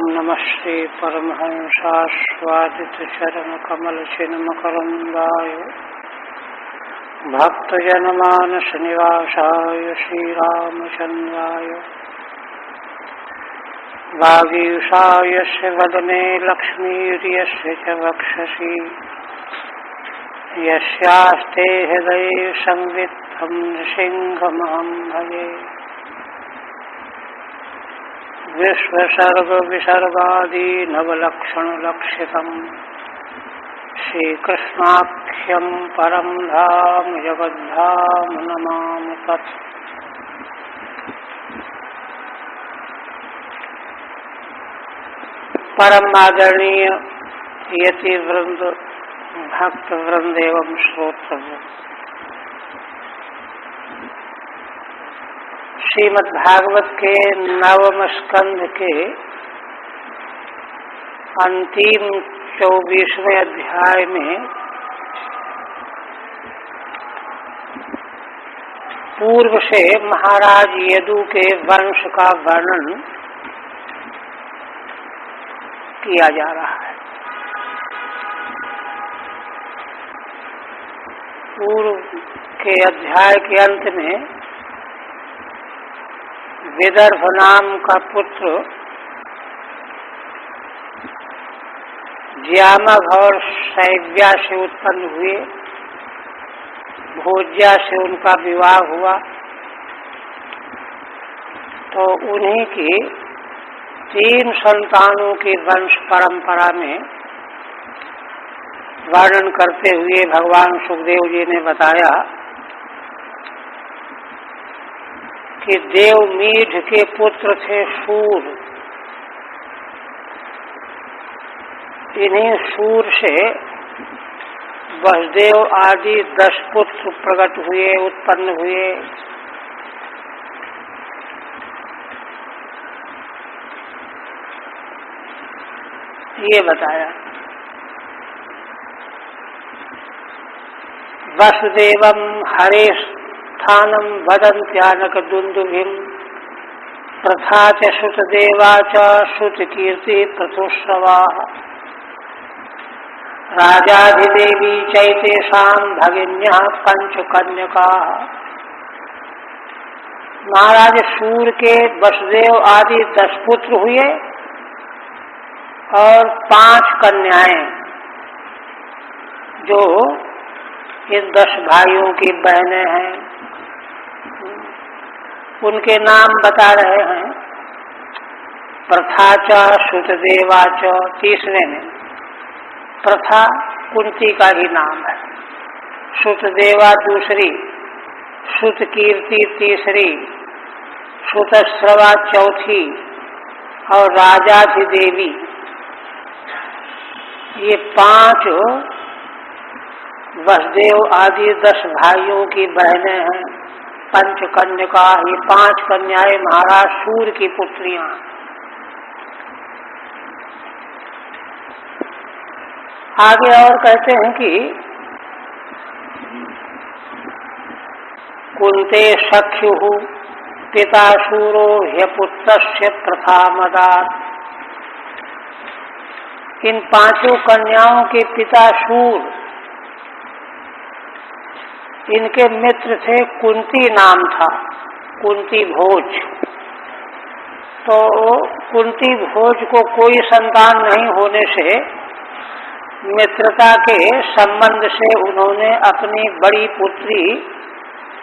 नमः श्री परमहंसास्वादितचरणकमलचिन्मकरन्दाय भक्तजनमानसनिवासाय श्रीरामचन्द्राय वागीशाय यस्य वदने लक्ष्मीर्यस्य च वक्षसि यस्यास्ते हृदये संवित्तं नृसिंहमहं भजे। विश्वसर्ग विसर्गादि नवलक्षणलक्षितम् श्रीकृष्णाख्यं परं धाम जगद्धाम नमामि तत्। परम आदरणीय यति वृंद, भक्त वृंद एवं श्रोतृवृंद, श्रीमद् भागवत के नवम स्कंध के अंतिम 24वें अध्याय में पूर्व से महाराज यदु के वंश का वर्णन किया जा रहा है। पूर्व के अध्याय के अंत में विदर्भ नाम का पुत्र ज्यामघ और शैव्या से उत्पन्न हुए। भोज्या से उनका विवाह हुआ तो उन्हीं की 3 संतानों की वंश परंपरा में वर्णन करते हुए भगवान सुखदेव जी ने बताया कि देवमीढ़ के पुत्र थे सूर। इन्हीं सूर से वसुदेव आदि 10 पुत्र प्रकट हुए, उत्पन्न हुए। ये बताया। वसुदेवम हरेश स्थानम वदन्त्यानक दुंदुभिम प्रथा च श्रुतदेवा च श्रुतकीर्ति प्रथुश्रवा राजाधिदेवी चैतेषां भगिन्यः पंचकन्यकाः। महाराज सूर के वसुदेव आदि 10 पुत्र हुए और 5 कन्याएं जो इन 10 भाइयों की बहनें हैं। उनके नाम बता रहे हैं। प्रथा च श्रुतदेवा च, तीसरे में प्रथा कुंती का ही नाम है। श्रुतदेवा दूसरी, श्रुतकीर्ति तीसरी, श्रुतश्रवा चौथी और राजाधिदेवी, ये 5 वसुदेव आदि 10 भाइयों की बहनें हैं। पंचकन्यका, ये 5 कन्याएं महाराज सूर की पुत्रियां। आगे और कहते हैं कि कुंते सख्यु पिता शूरो ह्यपुत्रस्य प्रथामदात्। इन 5 कन्याओं के पिता शूर, इनके मित्र थे। कुंती नाम था, कुंती भोज। तो कुंती भोज को कोई संतान नहीं होने से मित्रता के संबंध से उन्होंने अपनी बड़ी पुत्री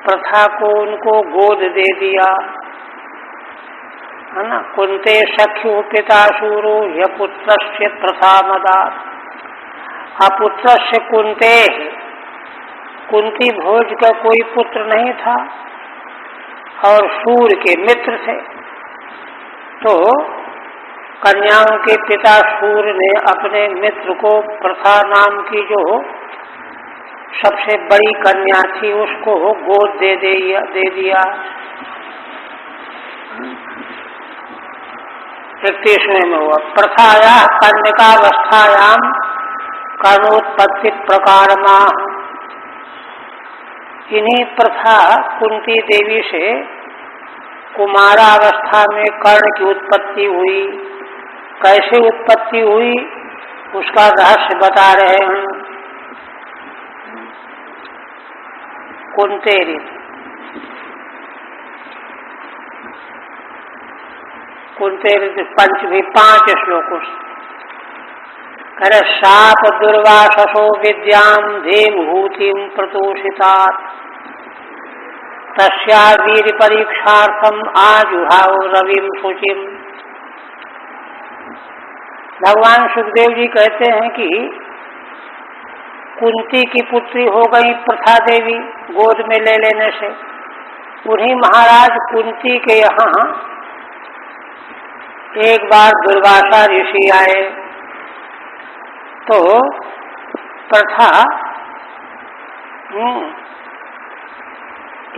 प्रथा को उनको गोद दे दिया, है ना। कुंते सख्यु पिता शूरो ह्यपुत्रस्य प्रथामदात्। अपुत्रस्य कुंते, कुंती भोज का कोई पुत्र नहीं था और सूर के मित्र थे। तो कन्याओं के पिता सूर ने अपने मित्र को प्रथा नाम की जो सबसे बड़ी कन्या थी उसको गोद दे दिया। 31वें में हुआ। प्रथाया कन्यकावस्थायाम कर्णोत्पत्ति प्रकारमा। इन्हीं प्रथा कुंती देवी से कुमारावस्था में कर्ण की उत्पत्ति हुई कैसे उत्पत्ति हुई उसका रहस्य बता रहे हैं। कुंती पंचमी 5 श्लोकों से करे शाप दुर्वाससो विद्याम देवभूतिम प्रतोषितात् तस्या वीर परीक्षार्थम आजुहाव रविम शुचिम। भगवान सुखदेव जी कहते हैं कि कुंती की पुत्री हो गई प्रथा देवी गोद में ले लेने से। उन्हीं महाराज कुंती के यहाँ एक बार दुर्वासा ऋषि आए तो प्रथा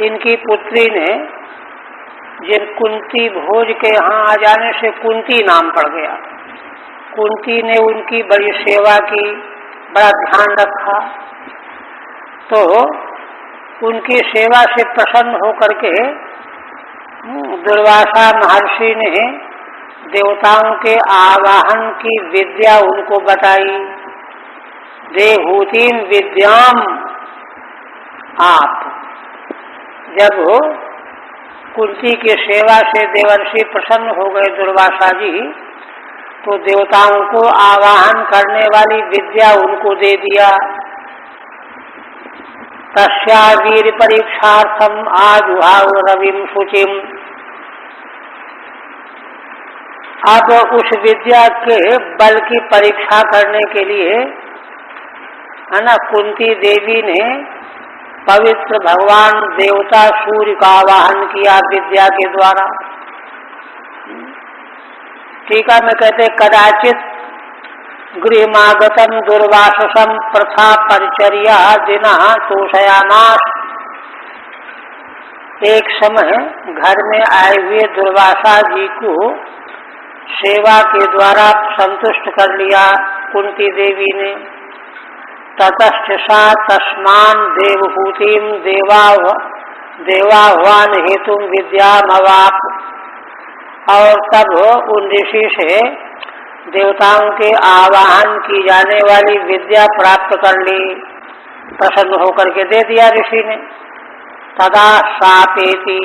इनकी पुत्री ने जिन कुंती भोज के यहाँ आ जाने से कुंती नाम पड़ गया। कुंती ने उनकी बड़ी सेवा की, बड़ा ध्यान रखा, तो उनकी सेवा से प्रसन्न होकर के दुर्वासा महर्षि ने देवताओं के आवाहन की विद्या उनको बताई। देवहूतिम विद्याम आप। जब कुंती की सेवा से देवर्षि प्रसन्न हो गए दुर्वासा जी, तो देवताओं को आवाहन करने वाली विद्या उनको दे दिया। तस्या वीर परीक्षार्थम आजुहाव रविम शुचिम। अब उस विद्या के बल की परीक्षा करने के लिए है ना, कुंती देवी ने पवित्र भगवान देवता सूर्य का आवाहन किया विद्या के द्वारा। टीका में कहते कदाचित गृहमागतम दुर्वाससम प्रथा परिचर्या दिना तोषयामास। एक समय घर में आए हुए दुर्वासा जी को सेवा के द्वारा संतुष्ट कर लिया कुंती देवी ने। ततश्च सा तस्मान देवहूतिम देवाह्वान हेतु विद्यामवाप। और तब उन ऋषि से देवताओं के आवाहन की जाने वाली विद्या प्राप्त कर ली। प्रसन्न होकर के दे दिया ऋषि ने। तदा सापेति,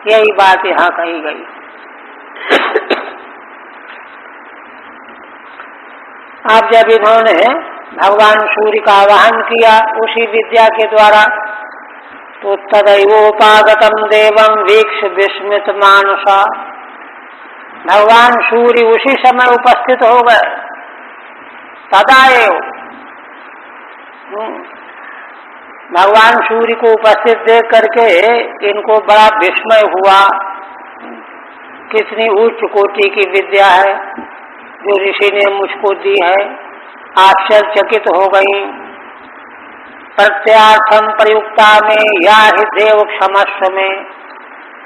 यही बात यहाँ कही गई। अब जब इन्होंने भगवान सूर्य का आवाहन किया उसी विद्या के द्वारा, तो तदैवोपागतम देवम वीक्ष विस्मित मानसा। भगवान सूर्य उसी समय उपस्थित हो गए। तदाएव भगवान सूर्य को उपस्थित देख करके इनको बड़ा विस्मय हुआ। कितनी उच्च कोटि की विद्या है जो ऋषि ने मुझको दी है। आश्चर्यचकित हो गई। प्रत्यार्थम प्रयुक्ता में या ही देव क्षमस्व में।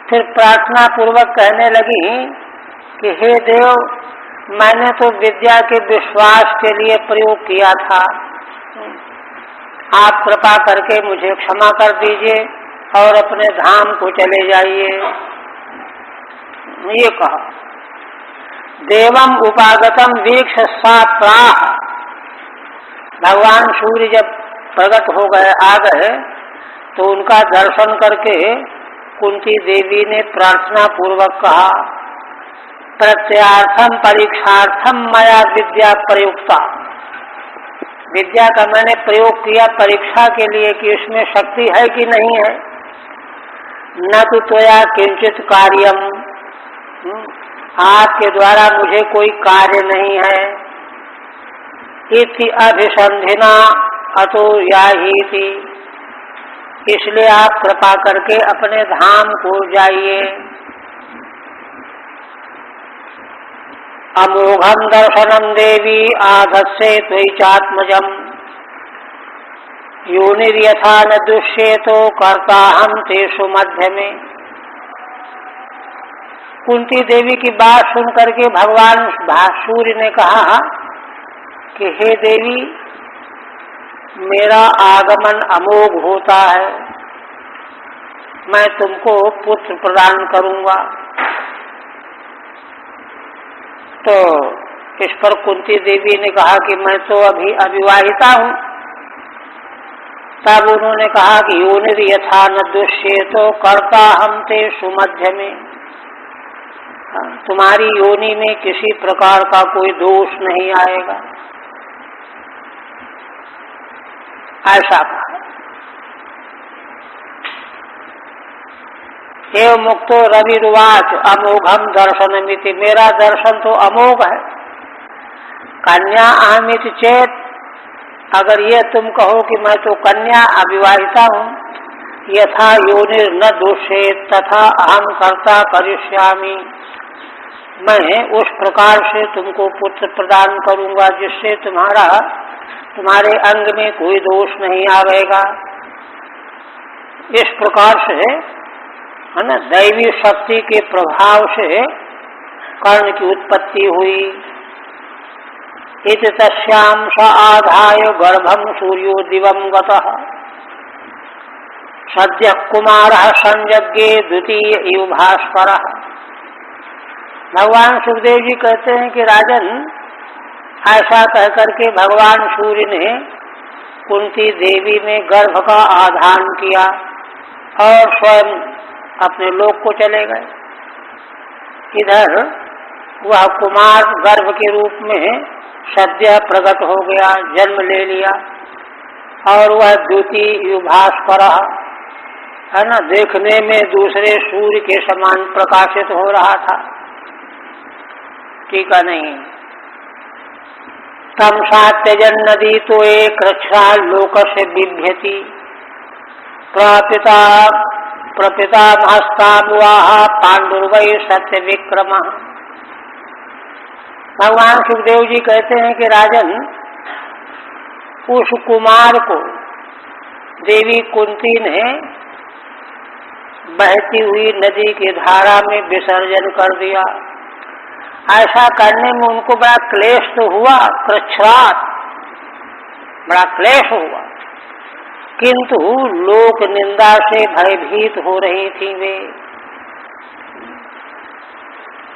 फिर प्रार्थना पूर्वक कहने लगी कि हे देव, मैंने तो विद्या के विश्वास के लिए प्रयोग किया था, आप कृपा करके मुझे क्षमा कर दीजिए और अपने धाम को चले जाइए। ये कहा। देवम उपागतम वीक्ष सा प्राह। भगवान सूर्य जब प्रकट हो गए, आ गए, तो उनका दर्शन करके कुंती देवी ने प्रार्थना पूर्वक कहा, प्रत्यार्थम परीक्षार्थम मया विद्या प्रयुक्ता। विद्या का मैंने प्रयोग किया परीक्षा के लिए कि इसमें शक्ति है कि नहीं है। न तो त्वया किंचित कार्यम, आपके द्वारा मुझे कोई कार्य नहीं है। इति अभिसंधिना अतो याहीति, इसलिए आप कृपा करके अपने धाम को जाइए। अमोघम दर्शनम देवी आधत्से त्वयि चात्मजम। योनिर्यथा न दुष्येतो कर्ताहम तेषु मध्य में। कुंती देवी की बात सुन करके भगवान सूर्य ने कहा कि हे देवी, मेरा आगमन अमोघ होता है, मैं तुमको पुत्र प्रदान करूंगा। तो इस पर कुंती देवी ने कहा कि मैं तो अभी अविवाहिता हूँ। तब उन्होंने कहा कि योनिर यथा न दुष्येतो कर्ता हम ते सुमध्य में, तुम्हारी योनि में किसी प्रकार का कोई दोष नहीं आएगा, ऐसा कहा। एव मुक्तो रविरुवाच अमोघम दर्शनमिति, मेरा दर्शन तो अमोघ है। कन्या अहमिति चेत, अगर ये तुम कहो कि मैं तो कन्या अविवाहिता हूँ, यथा योनिर न दोषेत तथा अहम कर्ता करिष्यामि, मैं उस प्रकार से तुमको पुत्र प्रदान करूंगा जिससे तुम्हारे अंग में कोई दोष नहीं आवेगा। इस प्रकार से है ना, दैवी शक्ति के प्रभाव से कर्ण की उत्पत्ति हुई। इति तस्याम स आधाय गर्भम सूर्यो दिवम गतः सद्य कुमारः संयज्ञे द्वितीय इव भास्करः। भगवान सुखदेव जी कहते हैं कि राजन, ऐसा कहकर के भगवान सूर्य ने कुंती देवी में गर्भ का आधान किया और स्वयं अपने लोक को चले गए। इधर वह कुमार गर्भ के रूप में सद्य प्रकट हो गया, जन्म ले लिया, और वह द्वितीय भास्कर है ना, देखने में दूसरे सूर्य के समान प्रकाशित हो रहा था। टीका नहीं। तम सात्यजन नदी तो एक रक्षा लोक से बिभ्यति प्रपिता महस्तामुवाह पांडुर्वै सत्य विक्रम। भगवान सुखदेव जी कहते हैं कि राजन, उस कुमार को देवी कुंती ने बहती हुई नदी की धारा में विसर्जन कर दिया। ऐसा करने में उनको बड़ा क्लेश तो हुआ, कृच्छ्रात, बड़ा क्लेश हुआ, किंतु लोक निंदा से भयभीत हो रही थी वे।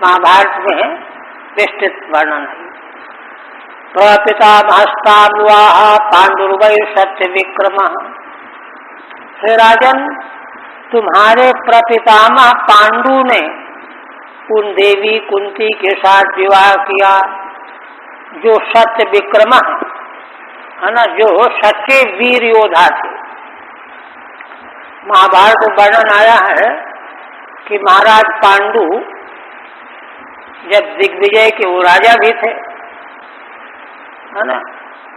महाभारत में विस्तृत वर्णन है। प्रपिता महस्तामुवाह पांडुर्वै सत्य विक्रम। हे राजन, तुम्हारे प्रपितामह पांडु ने उन देवी कुंती के साथ विवाह किया जो सत्य विक्रम है ना, जो सच्चे वीर योद्धा थे। महाभारत में वर्णन आया है कि महाराज पांडु जब दिग्विजय के वो राजा भी थे, है ना,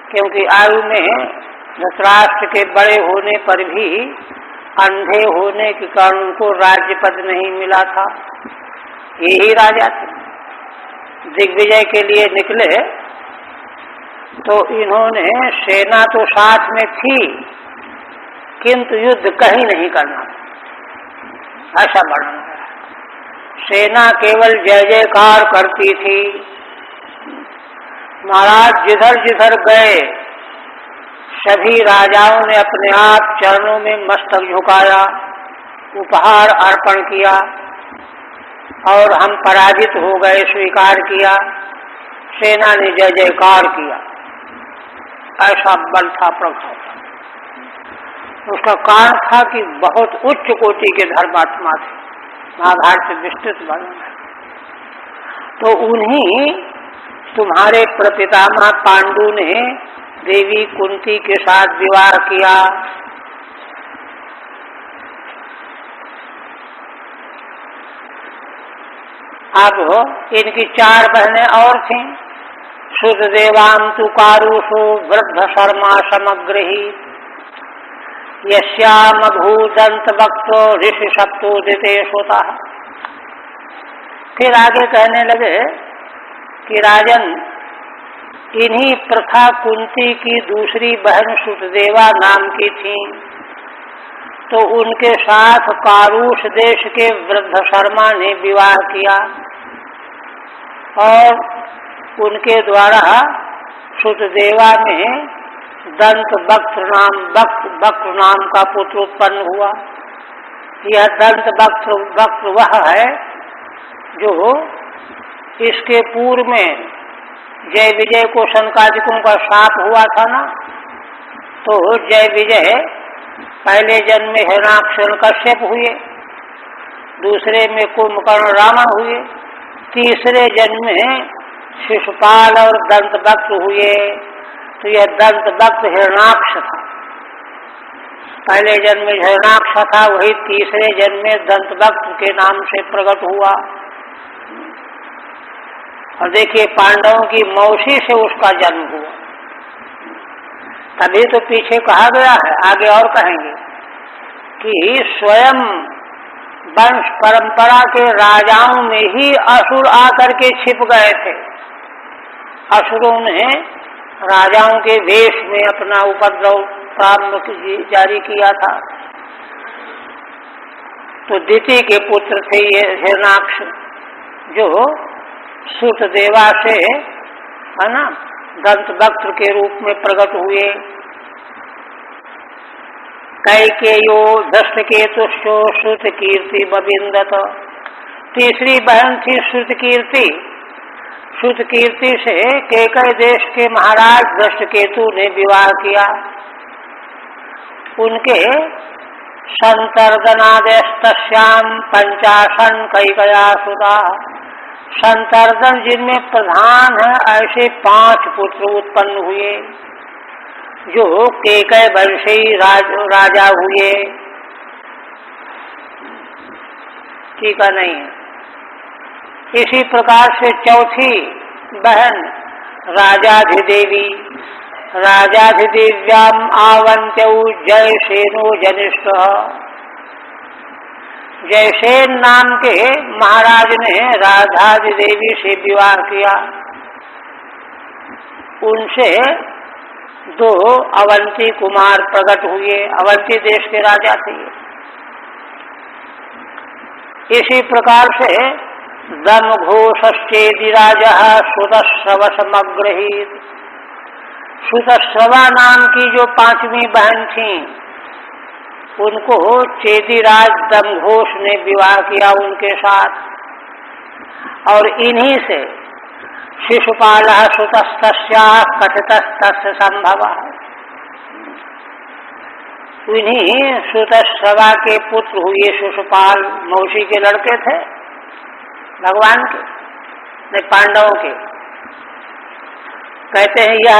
क्योंकि आयु में धृतराष्ट्र के बड़े होने पर भी अंधे होने के कारण उनको राज्य पद नहीं मिला था। यही राजा थे। दिग्विजय के लिए निकले तो इन्होंने, सेना तो साथ में थी किंतु युद्ध कहीं नहीं करना, ऐसा वर्णन है। सेना केवल जय जयकार करती थी। महाराज जिधर जिधर गए सभी राजाओं ने अपने आप चरणों में मस्तक झुकाया, उपहार अर्पण किया और हम पराजित हो गए स्वीकार किया। सेना ने जय जयकार किया। ऐसा बल था, प्रभाव था। उसका कारण था कि बहुत उच्च कोटि के धर्मात्मा थे। महाभारत से विस्तृत वर्णन है। तो उन्हीं तुम्हारे प्रपितामह पांडु ने देवी कुंती के साथ विवाह किया। अब इनकी 4 बहनें और थीं। सुतदेवां तु कारुषो वृद्ध शर्मा समग्रही यस्याम भूदंत वक्तो ऋषि सप्तोदिते सोता। फिर आगे कहने लगे कि राजन, इन्हीं प्रथा कुंती की दूसरी बहन सुतदेवा नाम की थी, तो उनके साथ कारुष देश के वृद्ध शर्मा ने विवाह किया और उनके द्वारा सुतदेवा में दंत वक्त्र नाम का पुत्र उत्पन्न हुआ। यह दंत वक्त्र वह है जो इसके पूर्व में जय विजय को शनकादिकों का शाप हुआ था ना, तो जय विजय पहले जन्म में हिरण्याक्ष कश्यप हुए, दूसरे में कुंभकर्ण रावण हुए, तीसरे जन्म में शिशुपाल और दंतवक्त हुए। तो यह दंतवक्त हिरण्याक्ष था, पहले जन्म में हिरण्याक्ष था, वही तीसरे जन्म में दंतवक्त के नाम से प्रकट हुआ। और देखिए पांडवों की मौसी से उसका जन्म हुआ, तभी तो पीछे कहा गया है, आगे और कहेंगे कि स्वयं वंश परंपरा के राजाओं में ही असुर आकर के छिप गए थे। असुरों ने राजाओं के वेश में अपना उपद्रव प्रारंभ जारी किया था। तो दिति के पुत्र थे ये हिरण्याक्ष, जो सुतदेवा से है ना दंतवक्त के रूप में प्रकट हुए। कैकेयो धृष्टकेतुश्चो श्रुतकीर्ति बबिंदत, तीसरी बहन थी श्रुतकीर्ति। श्रुतकीर्ति से केकय देश के महाराज धृष्टकेतु ने विवाह किया। उनके संतर्दनादेस्तस्याम 50 कैकया सुता, संतर्दन जिनमें प्रधान है ऐसे 5 पुत्र उत्पन्न हुए जो केकय वंशी राजा हुए। ठीक है नहीं। इसी प्रकार से चौथी बहन राजाधिदेवी, राजाधिदेव्याम आवंत्यौ जयसेनो जनिष्ठ। जयसेन नाम के महाराज ने राधादेवी से विवाह किया। उनसे 2 अवंती कुमार प्रकट हुए, अवंती देश के राजा थे। इसी प्रकार से दमघोषश्चेदिराजा सुतश्रवसमग्रहीत, सुतश्रवा नाम की जो 5वीं बहन थी उनको चेदिराज दमघोष ने विवाह किया उनके साथ। और इन्हीं से शिशुपाल सुतस्तस्या कथितस्तस्य संभव, इन्हीं सुतश्रवा के पुत्र हुए शिशुपाल। मौसी के लड़के थे भगवान के, नहीं पांडवों के। कहते हैं यह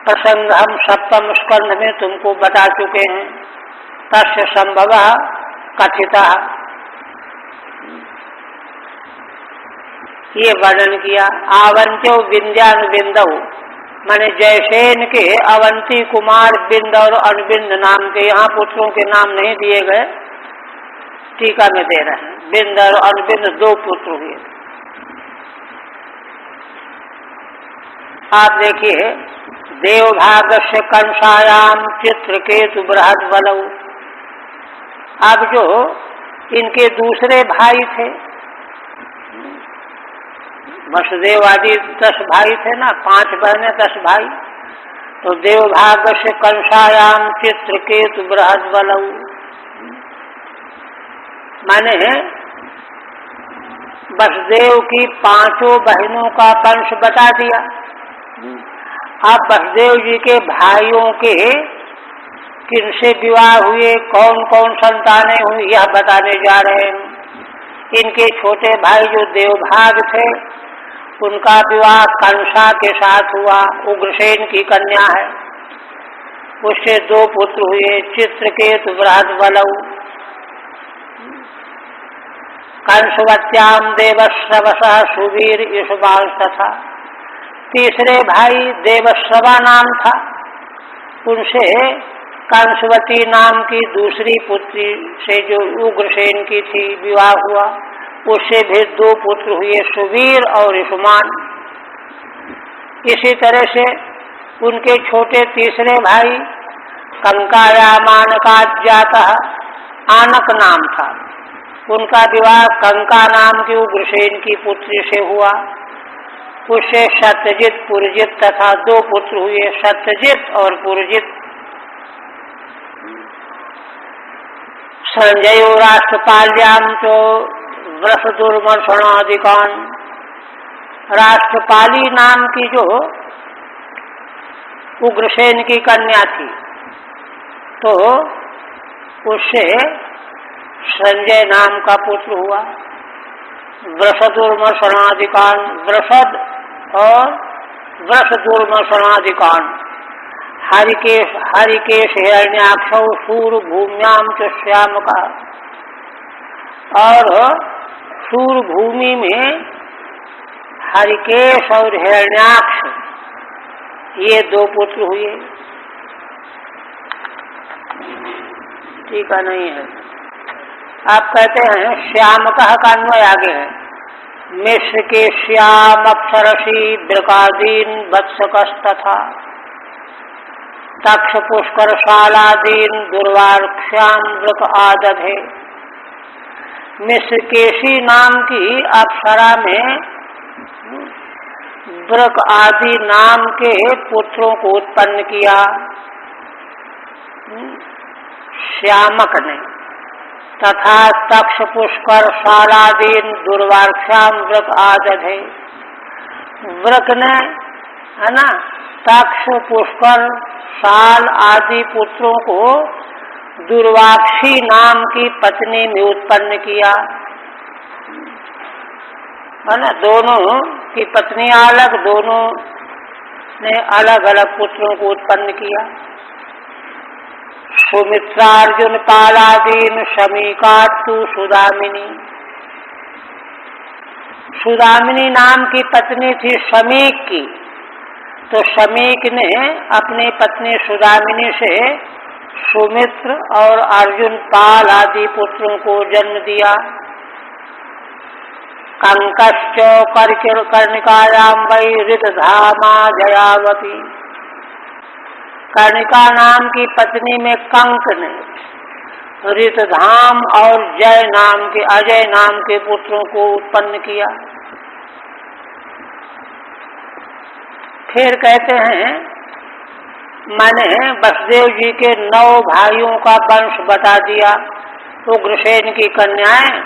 प्रसंग हम 7वें स्कंध में तुमको बता चुके हैं। तस्य संभव कथिता, ये वर्णन किया। आवंत्यो विंध्यानुबिंदौ, माने जयसेन के अवंती कुमार बिंद और अनुबिंद नाम के, यहाँ पुत्रों के नाम नहीं दिए गए, टीका में दे रहे हैं। बिंद और अनुबिंद 2 पुत्र हुए। आप देखिए देवभागस्य कंसायाम चित्रकेतु बृहद बलौ। अब जो इनके दूसरे भाई थे, वसुदेव आदि 10 भाई थे ना, 5 बहनें 10 भाई, तो देवभागस्य कंसायाम चित्रकेतु बृहद बलौ, माने वसुदेव की 5 बहनों का वंश बता दिया। अब वसुदेव जी के भाइयों के किनसे विवाह हुए, कौन कौन संतानें हुई, यह बताने जा रहे हैं। इनके छोटे भाई जो देवभाग थे उनका विवाह कंसा के साथ हुआ, उग्रसेन की कन्या है, उससे 2 पुत्र हुए, चित्रकेतु बृहद बलौ। कंसवत्याम देवश्रवसः सुवीर ईशुबाल तथा, तीसरे भाई देवश्रवा नाम था, उनसे कंसवती नाम की दूसरी पुत्री से जो उग्रसेन की थी विवाह हुआ, उससे भी 2 पुत्र हुए, सुवीर और ईशुमान। इसी तरह से उनके छोटे तीसरे भाई कंकायामानकात जाता, आनक नाम था, उनका विवाह कंका नाम की उग्रसेन की पुत्री से हुआ, उससे सत्यजित पुरजित तथा 2 पुत्र हुए, सत्यजित और पुरजित। संजयो राष्ट्रपाल्याम चो वृषदुर्मर्षणाधिकान, राष्ट्रपाली नाम की जो उग्रसेन की कन्या थी, तो उससे संजय नाम का पुत्र हुआ। वृषदुर्म शरणाधिकान, वृषद और वृषदुर्म शरणाधिकान, हरिकेश हिरण्याक्ष सूर भूम्याम च श्याम का। और सूर भूमि में हरिकेश और हिरण्याक्ष ये दो पुत्र हुए। ठीक है, नहीं है। आप कहते हैं श्याम का अन्वय आगे है। मिश्र के श्याम अप्सरसी ब्रकादीन वत्सकस्तथा तक्ष पुष्कर शालादीन दुर्वार्क्ष्याम वृक आदधे। मिश्र केशी नाम की अप्सरा में वृक आदि नाम के पुत्रों को उत्पन्न किया श्यामक ने, तथा तक्ष पुष्कर शालादीन दुर्वार्क्ष्याम वृक आदधे। वृक ने, है ना, तक्ष पुष्कर शाल आदि पुत्रों को दुर्वाक्षी नाम की पत्नी में उत्पन्न किया, है ना। दोनों की पत्नियां अलग, दोनों ने अलग अलग पुत्रों को उत्पन्न किया। सुमित्रार्जुन पालादीन शमीकातु सुदामिनी। सुदामिनी नाम की पत्नी थी शमीक की, तो शमीक ने अपनी पत्नी सुदामिनी से सुमित्र और अर्जुन पाल आदि पुत्रों को जन्म दिया। कंकश्च कर्णिकायाम वै ऋतधामा जयावती। कर्णिका नाम की पत्नी में कंक ने ऋतधाम और अजय नाम के पुत्रों को उत्पन्न किया। फिर कहते हैं, मैंने वसुदेव जी के 9 भाइयों का वंश बता दिया, उग्रसेन की कन्याएं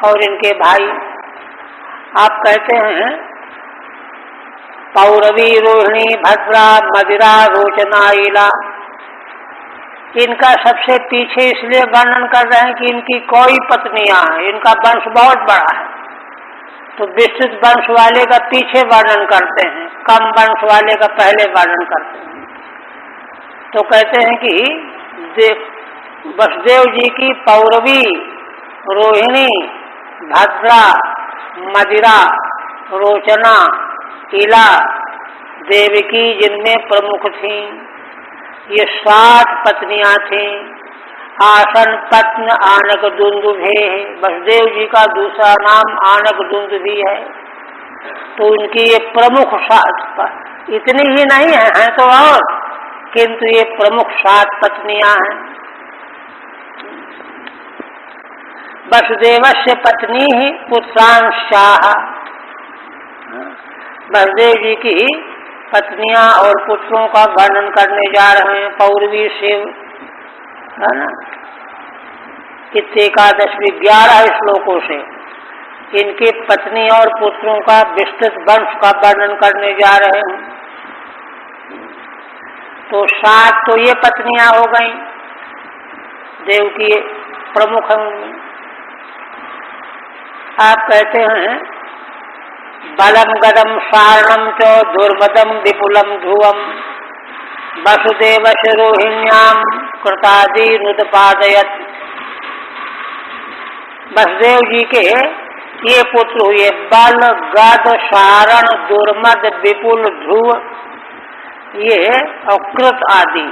और इनके भाई। आप कहते हैं पौरवी रोहिणी भद्रा मदिरा रोचना इला। इनका सबसे पीछे इसलिए वर्णन कर रहे हैं कि इनकी कोई पत्नियां हैं, इनका वंश बहुत बड़ा है, तो विस्तृत वंश वाले का पीछे वर्णन करते हैं, कम वंश वाले का पहले वर्णन करते हैं। तो कहते हैं कि वसुदेव जी की पौरवी, रोहिणी, भद्रा, मदिरा, रोचना, इला देवकी जिनमें प्रमुख थीं, ये 60 पत्नियां थीं। आसन पत्न आनक दुंदुभे, वसुदेव जी का दूसरा नाम आनक दुंदुभी है, तो उनकी ये प्रमुख 7, इतनी ही नहीं है तो और, किंतु ये प्रमुख 7 पत्नियां हैं। वसुदेवस्य पत्नी ही पुत्रांशाः। वसुदेव जी की पत्नियां और पुत्रों का वर्णन करने जा रहे हैं। पौरवी शिव, है ना, एकादशवी 11 श्लोकों से इनकी पत्नी और पुत्रों का विस्तृत वंश का वर्णन करने जा रहे हैं। तो 7 तो ये पत्नियां हो गई, देव की प्रमुख हैं उनमें। आप कहते हैं बलम गदम सारणम च दुर्मदम विपुलम ध्रुवम वसुदेवस्य रोहिण्याम कृतादि नुदपादयत। वसुदेव जी के ये पुत्र हुए बल, गद, सारण, दुर्मद, विपुल, ध्रुव, ये और कृत आदि,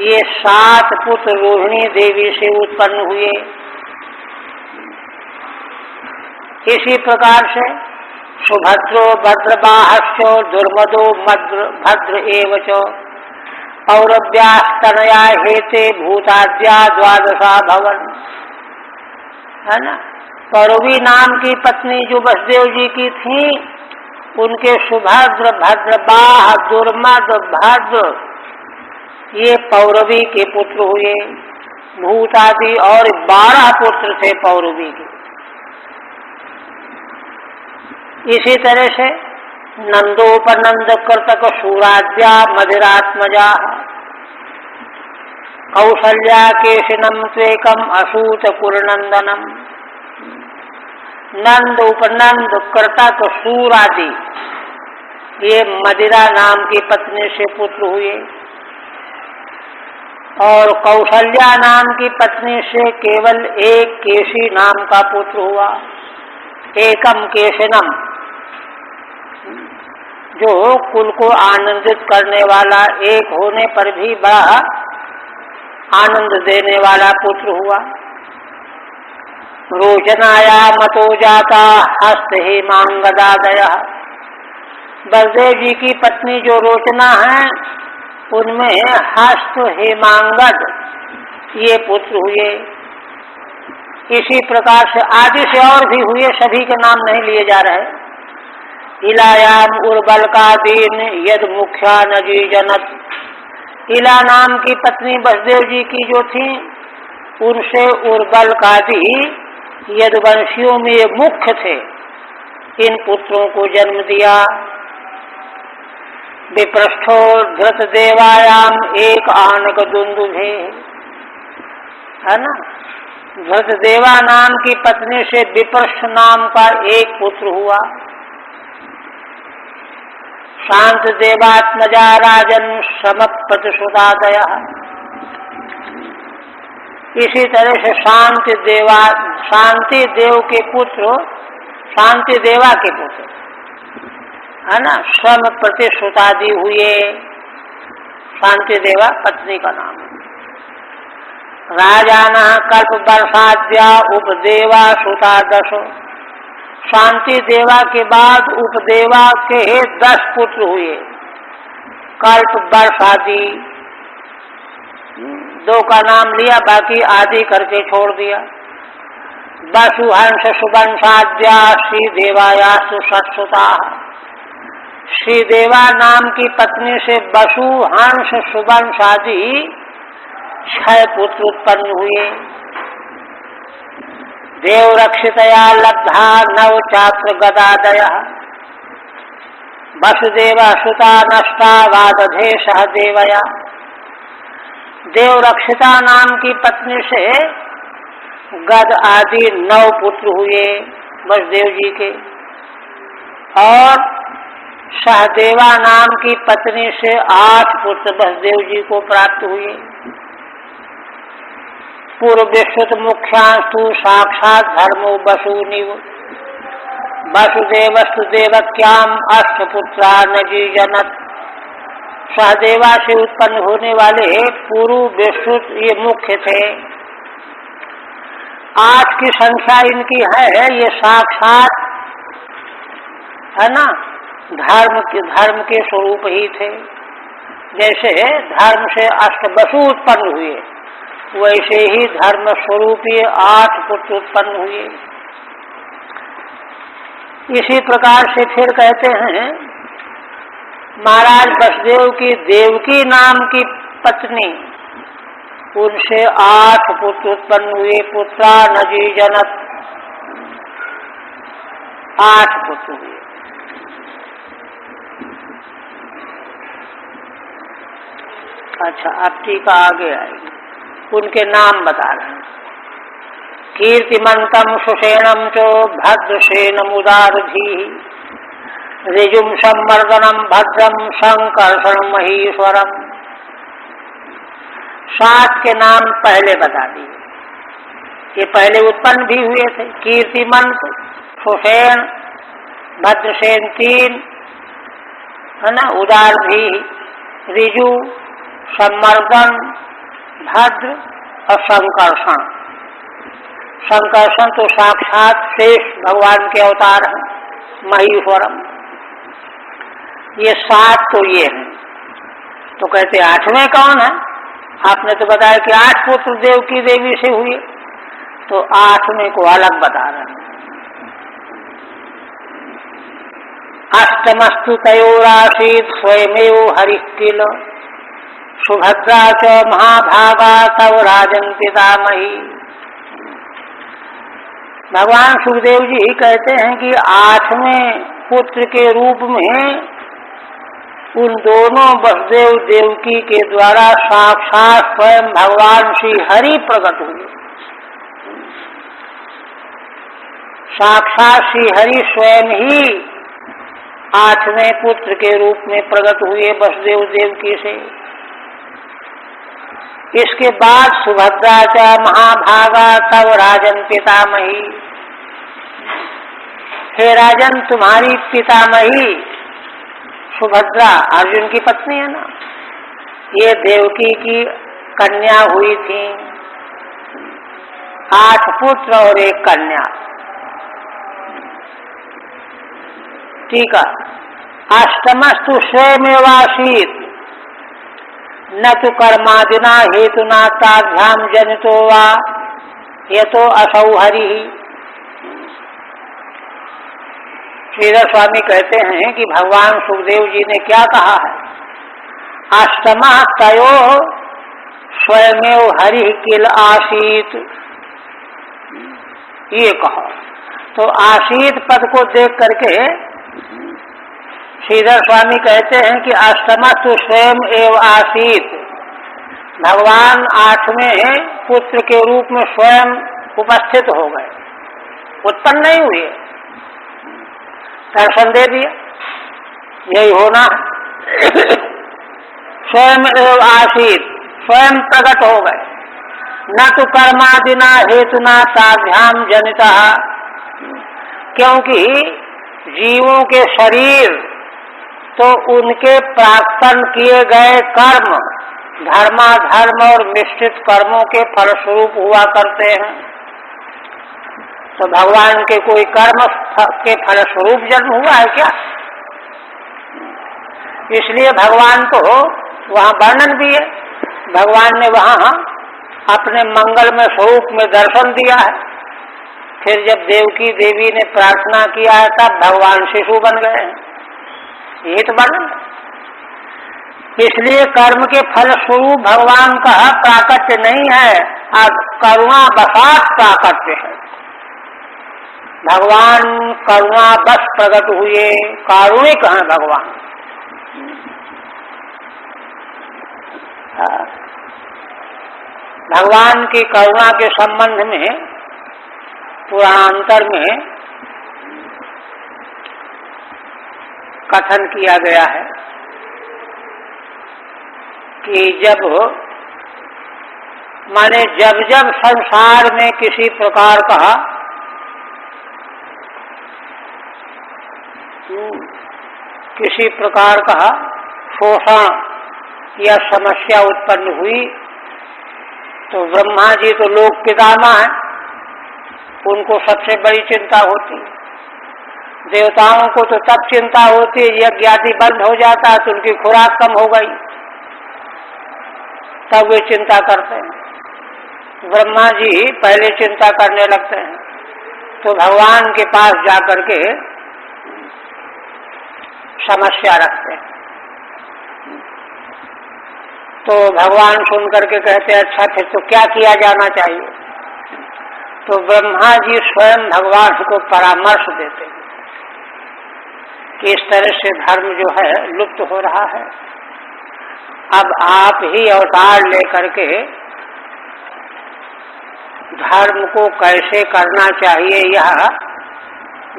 ये 7 पुत्र रोहिणी देवी से उत्पन्न हुए। इसी प्रकार से सुभद्रो भद्रबाहश्च दुर्मदो भद्र एवच पौरव्यास्तनया हेते भूताद्या 12 भवन। है ना, पौरवी नाम की पत्नी जो वसुदेव जी की थी, उनके सुभद्र, भद्रबाह, दुर्मद, भद्र, ये पौरवी के पुत्र हुए। भूतादि और 12 पुत्र थे पौरवी के। इसी तरह से नंदोपनंद कर्तक सूराद्या मधिरात्मजा कौशल्या केशिनम त्वेकम असूत कुलनंदनम। नंद उपनंद कर्तक सूर आदि ये मदिरा नाम की पत्नी से पुत्र हुए और कौशल्या नाम की पत्नी से केवल एक केशी नाम का पुत्र हुआ। एकम केशनम, जो कुल को आनंदित करने वाला, एक होने पर भी बड़ा आनंद देने वाला पुत्र हुआ। रोचनाया मतो जाता हस्त हेमांगदादय। बलदेव जी की पत्नी जो रोचना है उनमें हस्त हेमांगद ये पुत्र हुए। इसी प्रकार से आदि से और भी हुए, सभी के नाम नहीं लिए जा रहे। इलायाम उर्बलकादीन यद मुख्या नजी जनत। इला नाम की पत्नी बसदेव जी की जो थी उनसे उर्बलकादी यदुवंशियों में ये मुख्य थे, इन पुत्रों को जन्म दिया। विपृष्ठो धृत देवायाम एक आनक दुंदुभे, है ना। धृत देवा नाम की पत्नी से विपृष्ठ नाम का एक पुत्र हुआ। शांत देवात्मजा राजन समप्रतिशुदादय। इसी तरह से शांति देव के पुत्र, शांति देवा के पुत्र, है ना, स्वम प्रतिश्रुतादि हुए। शांति देवा पत्नी का नाम है। राजान कल्प वर्षाद्या उपदेवा सुता दश। शांति देवा के बाद उपदेवा के 10 पुत्र हुए। कल्प वर्षादि 2 का नाम लिया, बाकी आदि करके छोड़ दिया। वसुहंस सुवंशाद्या श्रीदेवाया सुसत्सुता। श्रीदेवा नाम की पत्नी से वसु, हंस, सुवंश आदि 6 पुत्र उत्पन्न हुए। देव रक्षितया लब्धा नव चात्र गदादय। वसुदेव सुता नष्टा वादधे सह देवया। देव रक्षिता नाम की पत्नी से गद आदि 9 पुत्र हुए वसुदेव जी के, और सहदेवा नाम की पत्नी से 8 पुत्र वसुदेव जी को प्राप्त हुए। पूर्व विश्रुत मुख्यांस्तु साक्षात धर्मो वसुनिव। वसुदेवस्तु देवक्याम अष्टपुत्रा नजी जनत। सहदेवा से उत्पन्न होने वाले पूर्व विश्रुत ये मुख्य थे। 8 की संख्या इनकी है, ये साक्षात, है ना, धर्म के स्वरूप ही थे। जैसे धर्म से अष्टवसु उत्पन्न हुए, वैसे ही धर्म स्वरूपीय 8 पुत्र उत्पन्न हुए। इसी प्रकार से फिर कहते हैं, महाराज वसुदेव की देवकी नाम की पत्नी, उनसे 8 पुत्र उत्पन्न हुए। पुत्रा नजी जनत, 8 पुत्र हुए। अच्छा, अब टीका आगे आएगी, उनके नाम बता रहे हैं। कीर्तिमंतम सुषेणम चो भद्रसेनम उदारधी। ऋजुम संवर्धनम भद्रम संकर्षण महीश्वरम। 7 के नाम पहले बता दिए, ये पहले उत्पन्न भी हुए थे। कीर्तिमंत, सुषेण, भद्रसेन 3, है ना, उदारधी, ऋजु, संवर्धन, भद्र और संकर्षण। संकर्षण तो साक्षात शेष भगवान के अवतार हैं, महीश्वरम। ये 7 तो ये हैं। तो कहते 8वें कौन है? आपने तो बताया कि 8 पुत्र देवकी देवी से हुए, तो 8वें को अलग बता रहे हैं। अष्टमस्तु तयोरासीत स्वयमेव हरिः किल। सुभद्रा च महाभागा तव राजन पितामही। भगवान सुखदेव जी कहते हैं कि 8वें पुत्र के रूप में उन दोनों वसुदेव देवकी के द्वारा साक्षात स्वयं भगवान श्री हरि प्रकट हुए। साक्षात श्री हरि स्वयं ही 8वें पुत्र के रूप में प्रकट हुए वसुदेव देवकी से। इसके बाद सुभद्रा च महाभागा तव राजन पितामही। हे राजन, तुम्हारी पितामही सुभद्रा अर्जुन की पत्नी है ना, ये देवकी की कन्या हुई थी। 8 पुत्र और 1 कन्या। ठीक है। अष्टमस्तु स्वयमेवासीत न तो कर्मादिना हेतुना ताभ्याम जनितो वा यतो असौ हरि। श्रीधर स्वामी कहते हैं कि भगवान सुखदेव जी ने क्या कहा है, अष्टमा तयो स्वयमेव हरि किल आसीत, ये कहा। तो आसीत पद को देख करके श्रीधर स्वामी कहते हैं कि अष्टमस्तु स्वयं एव आसीत, भगवान 8वें पुत्र के रूप में स्वयं उपस्थित हो गए, उत्पन्न नहीं हुए, दर्शन दे दिए, यही होना। स्वयं एव आसीत, स्वयं प्रकट हो गए। न तो कर्मादिना हेतुना ताभ्याम जनिता, क्योंकि जीवों के शरीर तो उनके प्राक्तन किए गए कर्म, धर्माधर्म और मिश्रित कर्मों के फलस्वरूप हुआ करते हैं। तो भगवान के कोई कर्म के फलस्वरूप जन्म हुआ है क्या? इसलिए भगवान को वहाँ वर्णन भी है, भगवान ने वहाँ अपने मंगलमय स्वरूप में दर्शन दिया है। फिर जब देवकी देवी ने प्रार्थना किया है तब भगवान शिशु बन गए हैं, ये तो वर्णन है। इसलिए कर्म के फल स्वरूप भगवान का प्राकट्य नहीं है, अब करुणा बसात प्राकट्य है। भगवान करुणा बस प्रकट हुए, कारुणिक हैं भगवान। भगवान की करुणा के संबंध में पुराणांतर में कथन किया गया है कि जब जब संसार में किसी प्रकार का शोषण या समस्या उत्पन्न हुई तो ब्रह्मा जी तो लोक पितामह हैं, उनको सबसे बड़ी चिंता होती। देवताओं को तो तब चिंता होती है यज्ञ आदि बंद हो जाता है तो उनकी खुराक कम हो गई, तब वे चिंता करते हैं। ब्रह्मा जी पहले चिंता करने लगते हैं तो भगवान के पास जाकर के समस्या रखते हैं। तो भगवान सुन करके कहते हैं अच्छा फिर तो क्या किया जाना चाहिए। तो ब्रह्मा जी स्वयं भगवान को परामर्श देते हैं कि इस तरह से धर्म जो है लुप्त हो रहा है, अब आप ही अवतार लेकर के धर्म को कैसे करना चाहिए यह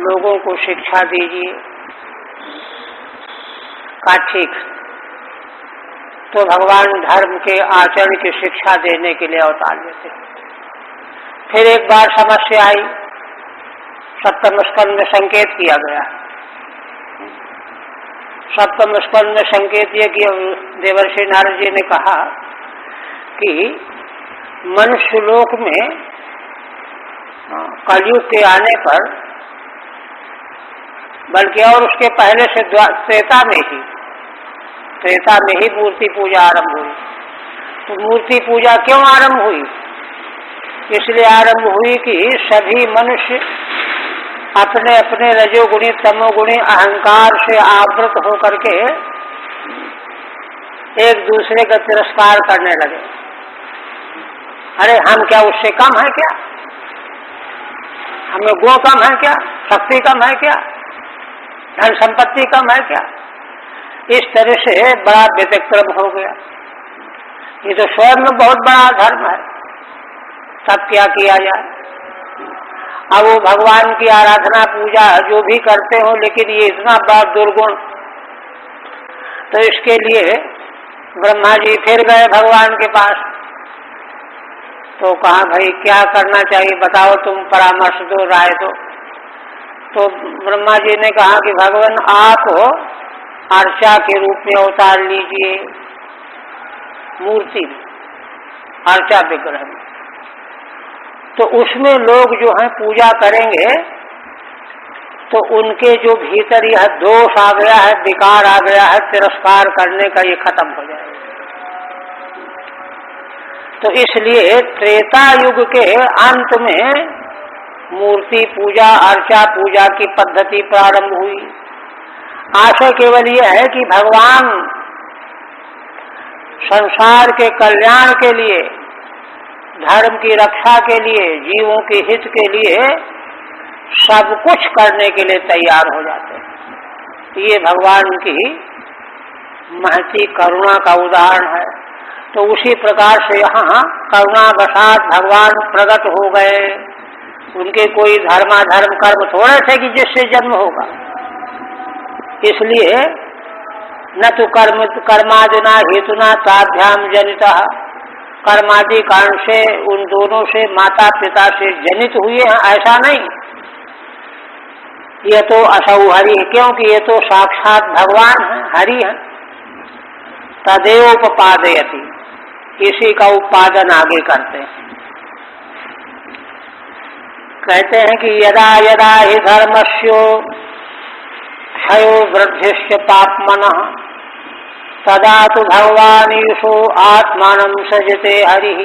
लोगों को शिक्षा दीजिए। का ठीक। तो भगवान धर्म के आचरण की शिक्षा देने के लिए अवतार लेते हैं। फिर एक बार समस्या आई, सप्तम स्कंद में संकेत किया गया। सप्तम स्कंद में संकेत यह कि देवर्षि नारद जी ने कहा कि मनुष्य लोक में कलयुग के आने पर, बल्कि और उसके पहले से त्रेता में ही मूर्ति पूजा आरंभ हुई। तो मूर्ति पूजा क्यों आरंभ हुई? इसलिए आरंभ हुई कि सभी मनुष्य अपने अपने रजोगुणी तमोगुणी अहंकार से आवृत होकर के एक दूसरे का तिरस्कार करने लगे। अरे हम क्या उससे कम है क्या? हमें गुण कम है क्या? शक्ति कम है क्या? धन संपत्ति कम है क्या? इस तरह से बड़ा व्यतिक्रम हो गया। ये तो स्वयं में बहुत बड़ा धर्म है, तब क्या किया जाए? अब वो भगवान की आराधना पूजा जो भी करते हो, लेकिन ये इतना बड़ा दुर्गुण, तो इसके लिए ब्रह्मा जी फिर गए भगवान के पास। तो कहा भाई क्या करना चाहिए बताओ, तुम परामर्श दो, राय दो। तो ब्रह्मा जी ने कहा कि भगवान आप अर्चा के रूप में अवतार लीजिए, मूर्ति में, अर्चा विग्रह में, तो उसमें लोग जो हैं पूजा करेंगे तो उनके जो भीतर यह दोष आ गया है, विकार आ गया है, तिरस्कार करने का, ये खत्म हो जाएगा। तो इसलिए त्रेता युग के अंत में मूर्ति पूजा, अर्चा पूजा की पद्धति प्रारंभ हुई। आशय केवल यह है कि भगवान संसार के कल्याण के लिए, धर्म की रक्षा के लिए, जीवों के हित के लिए सब कुछ करने के लिए तैयार हो जाते हैं। ये भगवान की महती करुणा का उदाहरण है। तो उसी प्रकार से यहाँ करुणावशात भगवान प्रकट हो गए। उनके कोई धर्माधर्म कर्म थोड़े थे कि जिससे जन्म होगा। इसलिए न तो कर्मादिना हेतुना ताभ्याम जनिता, कर्मादि कारण से उन दोनों से, माता पिता से जनित हुए हैं, ऐसा नहीं। ये तो असौ हरि, क्योंकि ये तो साक्षात भगवान है, हरि है। तदेव उपपादयति, इसी का उत्पादन आगे करते हैं। कहते हैं कि यदा यदा हि धर्मस्यो क्षयो वृद्धिश्च पाप्मनः तदा तो भगवानीशो आत्मानं सजते हरि।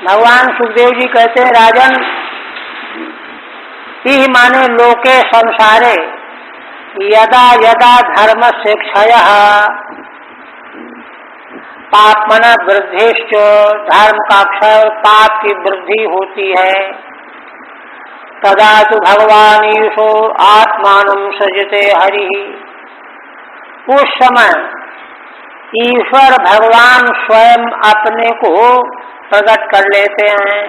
भगवान सुखदेव जी कहते हैं, राजन ही माने लोके संसारे यदा यदा धर्म से क्षय पापमन वृद्धिश्च, धर्म का क्षय, पाप की वृद्धि होती है, तदा तो भगवान ईशो आत्मानं सजते हरि। उस समय ईश्वर भगवान स्वयं अपने को प्रकट कर लेते हैं,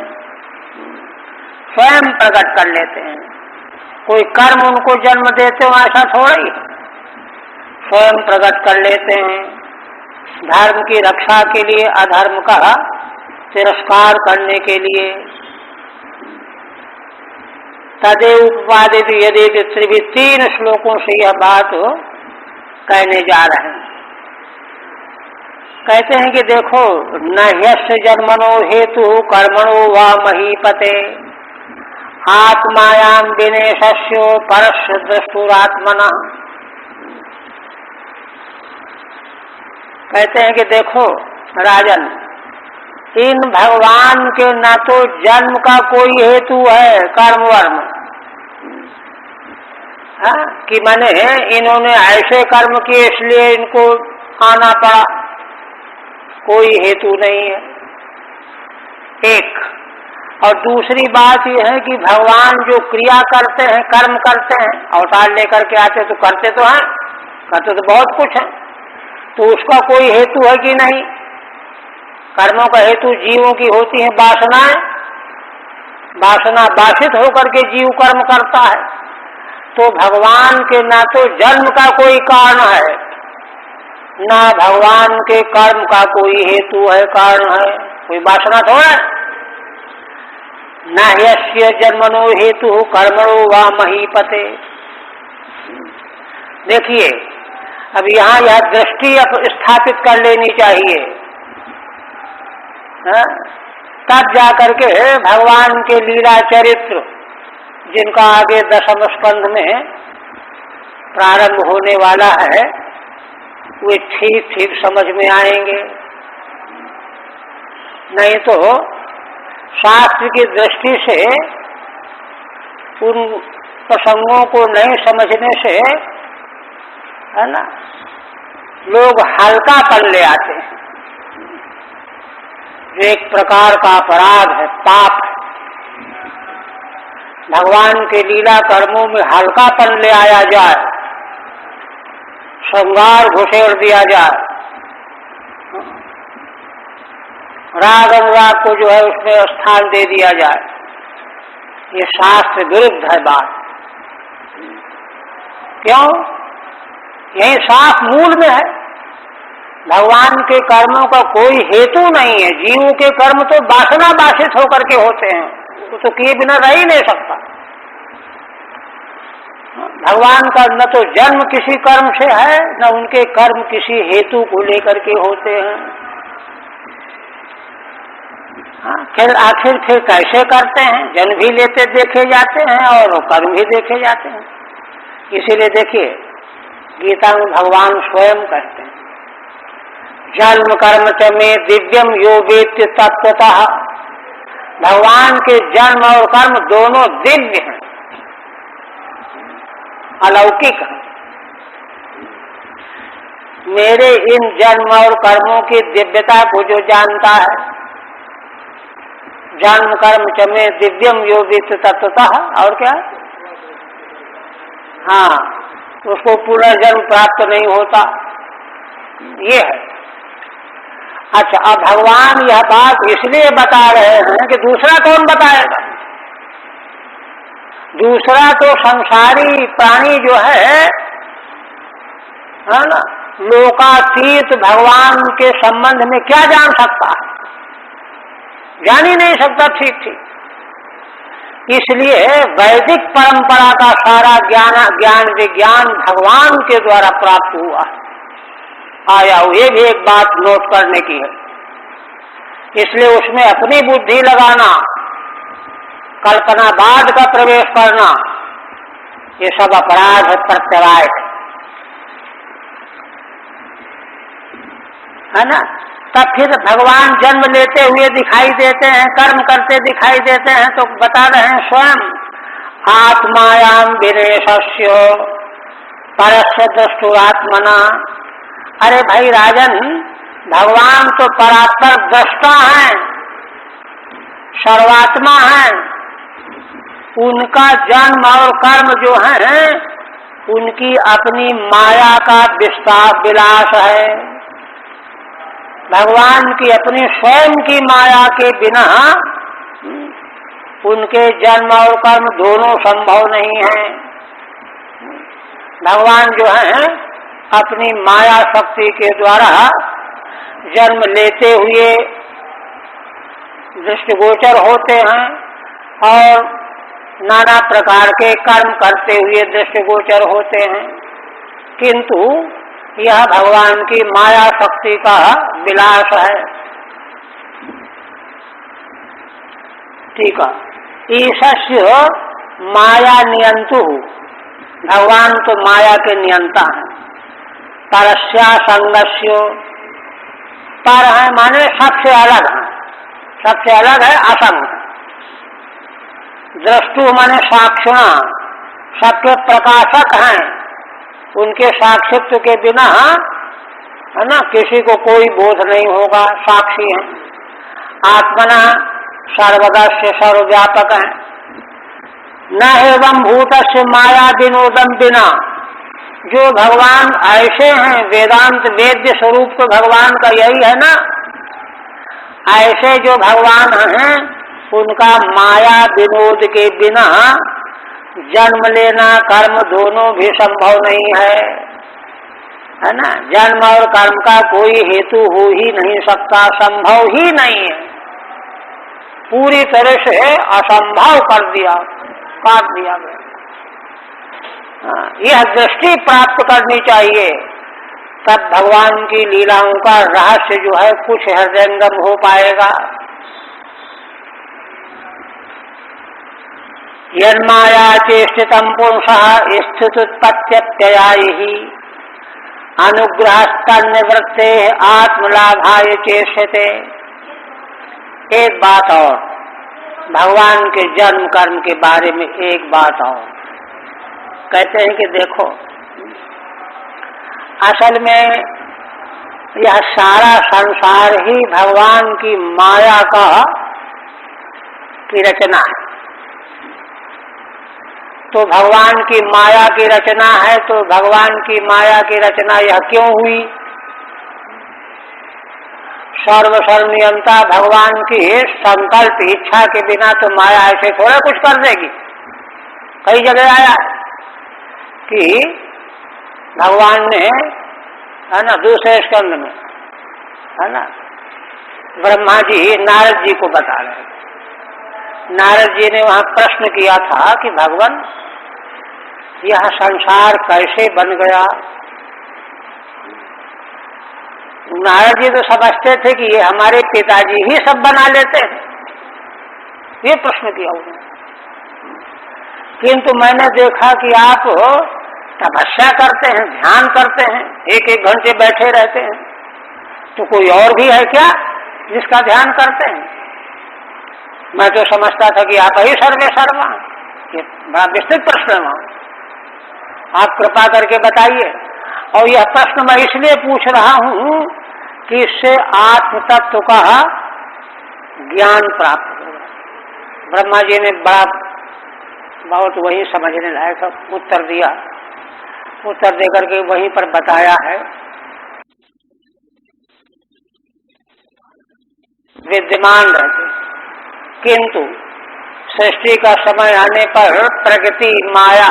स्वयं प्रकट कर लेते हैं। कोई कर्म उनको जन्म देते हो ऐसा थोड़ा ही, स्वयं प्रकट कर लेते हैं। धर्म की रक्षा के लिए, अधर्म का तिरस्कार करने के लिए। तदेव उपपादित यदि, तीन श्लोकों से यह बात कहने जा रहे हैं। कहते हैं कि देखो, न ह्यस्य जन्मनो हेतु कर्मणो वा महीपते आत्मायाम विनेशस्यो परस्य दृष्टुरात्मना। कहते हैं कि देखो राजन, इन भगवान के न तो जन्म का कोई हेतु है, कर्म वर्म, कि माने इन्होंने ऐसे कर्म किए इसलिए इनको आना पड़ा, कोई हेतु नहीं है। एक और दूसरी बात यह है कि भगवान जो क्रिया करते हैं, कर्म करते हैं, अवतार लेकर के आते तो करते तो हैं, करते तो बहुत कुछ है, तो उसका कोई हेतु है कि नहीं। कर्मों का हेतु जीवों की होती है वासनाएं, वासना बाधित होकर के जीव कर्म करता है। तो भगवान के ना तो जन्म का कोई कारण है, ना भगवान के कर्म का कोई हेतु है, कारण है, कोई वासना थोड़ा है। न ह्यस्य जन्मनो हेतु कर्मणो वा महीपते। देखिए अब यहाँ यह दृष्टि स्थापित कर लेनी चाहिए, तब जाकर के भगवान के लीला चरित्र, जिनका आगे 10वें स्कंध में प्रारंभ होने वाला है, वे ठीक ठीक समझ में आएंगे। नहीं तो शास्त्र की दृष्टि से उन प्रसंगों को नहीं समझने से, है ना, लोग हल्कापन ले आते हैं, जो एक प्रकार का अपराध है, पाप। भगवान के लीला कर्मों में हल्कापन ले आया जाए, श्रृंगार घुसेड़ दिया जाए, राग अनुराग को जो है उसमें स्थान दे दिया जाए, ये शास्त्र विरुद्ध है बात। क्यों? यही साफ मूल में है। भगवान के कर्मों का कोई हेतु नहीं है। जीवों के कर्म तो वासना बाधित होकर के होते हैं, वो तो किए बिना रह ही नहीं सकता। भगवान का न तो जन्म किसी कर्म से है, न उनके कर्म किसी हेतु को लेकर के होते हैं। फिर आखिर कैसे करते हैं? जन्म भी लेते देखे जाते हैं और कर्म भी देखे जाते हैं। इसीलिए देखिए, गीता में भगवान स्वयं कहते हैं, जन्म कर्म च में दिव्यम यो वेत्ति तत्वतः। भगवान के जन्म और कर्म दोनों दिव्य हैं, अलौकिक हैं। मेरे इन जन्म और कर्मों की दिव्यता को जो जानता है, जन्म कर्म च में दिव्यम यो वेत्ति तत्वतः, और क्या? हाँ, उसको पुनर्जन्म प्राप्त नहीं होता, ये है। अच्छा, अब भगवान यह बात इसलिए बता रहे हैं कि दूसरा कौन बताएगा? दूसरा तो संसारी प्राणी जो है ना, लोकातीत भगवान के संबंध में क्या जान सकता है? जान ही नहीं सकता ठीक ठीक। इसलिए वैदिक परंपरा का सारा ज्ञान विज्ञान भगवान के द्वारा प्राप्त हुआ है, आया। ये भी एक बात नोट करने की है। इसलिए उसमें अपनी बुद्धि लगाना, कल्पनावाद का प्रवेश करना, ये सब अपराध है, प्रत्यवाय है ना। तब फिर भगवान जन्म लेते हुए दिखाई देते हैं, कर्म करते दिखाई देते हैं, तो बता रहे हैं स्वयं आत्मायाम विनेशस्य परस्य दृष्टुरात्मना। अरे भाई राजन, भगवान तो परात्पर दृष्टा हैं, सर्वात्मा हैं। उनका जन्म और कर्म जो है उनकी अपनी माया का विलास है। भगवान की अपनी स्वयं की माया के बिना उनके जन्म और कर्म दोनों संभव नहीं है। भगवान जो है अपनी माया शक्ति के द्वारा जन्म लेते हुए दृष्टिगोचर होते हैं और नाना प्रकार के कर्म करते हुए दृष्टिगोचर होते हैं, किंतु यह भगवान की माया शक्ति का विलास है। ठीक है। ईशस्य माया नियंतु, भगवान तो माया के नियंता हैं। परस्या संगस्य, पर है माने सबसे अलग है, सबसे अलग है असंग। दृष्टु माने साक्षिणा, सबके प्रकाशक हैं, उनके साक्षित्व के बिना है ना किसी को कोई बोध नहीं होगा, साक्षी हैं। आत्मना सर्वदा से सर्वव्यापक है। न एवं भूतस्य माया विनोदम बिना, जो भगवान ऐसे हैं, वेदांत वेद्य स्वरूप तो भगवान का यही है ना, ऐसे जो भगवान हैं उनका माया विनोद के बिना जन्म लेना कर्म दोनों भी संभव नहीं है ना। जन्म और कर्म का कोई हेतु हो ही नहीं सकता, संभव ही नहीं है, पूरी तरह से असंभव कर दिया, काट दिया गया। यह दृष्टि प्राप्त करनी चाहिए, तब भगवान की लीलाओं का रहस्य जो है कुछ हृदयंगम हो पाएगा। यन्माया चेष्टितम पुरुषः स्थितुत्पत्त्यप्ययायिः अनुग्रहस्तन्निवृत्ते आत्मलाभाय चेष्यते। एक बात और, भगवान के जन्म कर्म के बारे में एक बात और कहते हैं कि देखो, असल में यह सारा संसार ही भगवान की माया की रचना है। तो भगवान की माया की रचना है, तो भगवान की माया की रचना यह क्यों हुई? सर्वनियंता भगवान की संकल्प इच्छा के बिना तो माया ऐसे थोड़ा कुछ कर देगी। कई जगह आया कि भगवान ने, है ना, दूसरे स्कंद में, है ना, ब्रह्मा जी नारद जी को बता रहे। नारद जी ने वहां प्रश्न किया था कि भगवान यह संसार कैसे बन गया? नारद जी तो समझते थे कि ये हमारे पिताजी ही सब बना लेते हैं, ये प्रश्न किया उन्होंने। किंतु मैंने देखा कि आप तपस्या करते हैं, ध्यान करते हैं, एक एक घंटे बैठे रहते हैं, तो कोई और भी है क्या जिसका ध्यान करते हैं? मैं तो समझता था कि आप ही सर्वे सर्वा। ये बड़ा विस्तृत प्रश्न है, आप कृपा करके बताइए। और यह प्रश्न मैं इसलिए पूछ रहा हूं कि इससे आत्म तत्व का ज्ञान प्राप्त होगा। ब्रह्मा जी ने बहुत वही समझने लायक उत्तर दिया। उत्तर देकर के वहीं पर बताया है, विद्यमान रहते किंतु सृष्टि का समय आने पर प्रकृति माया,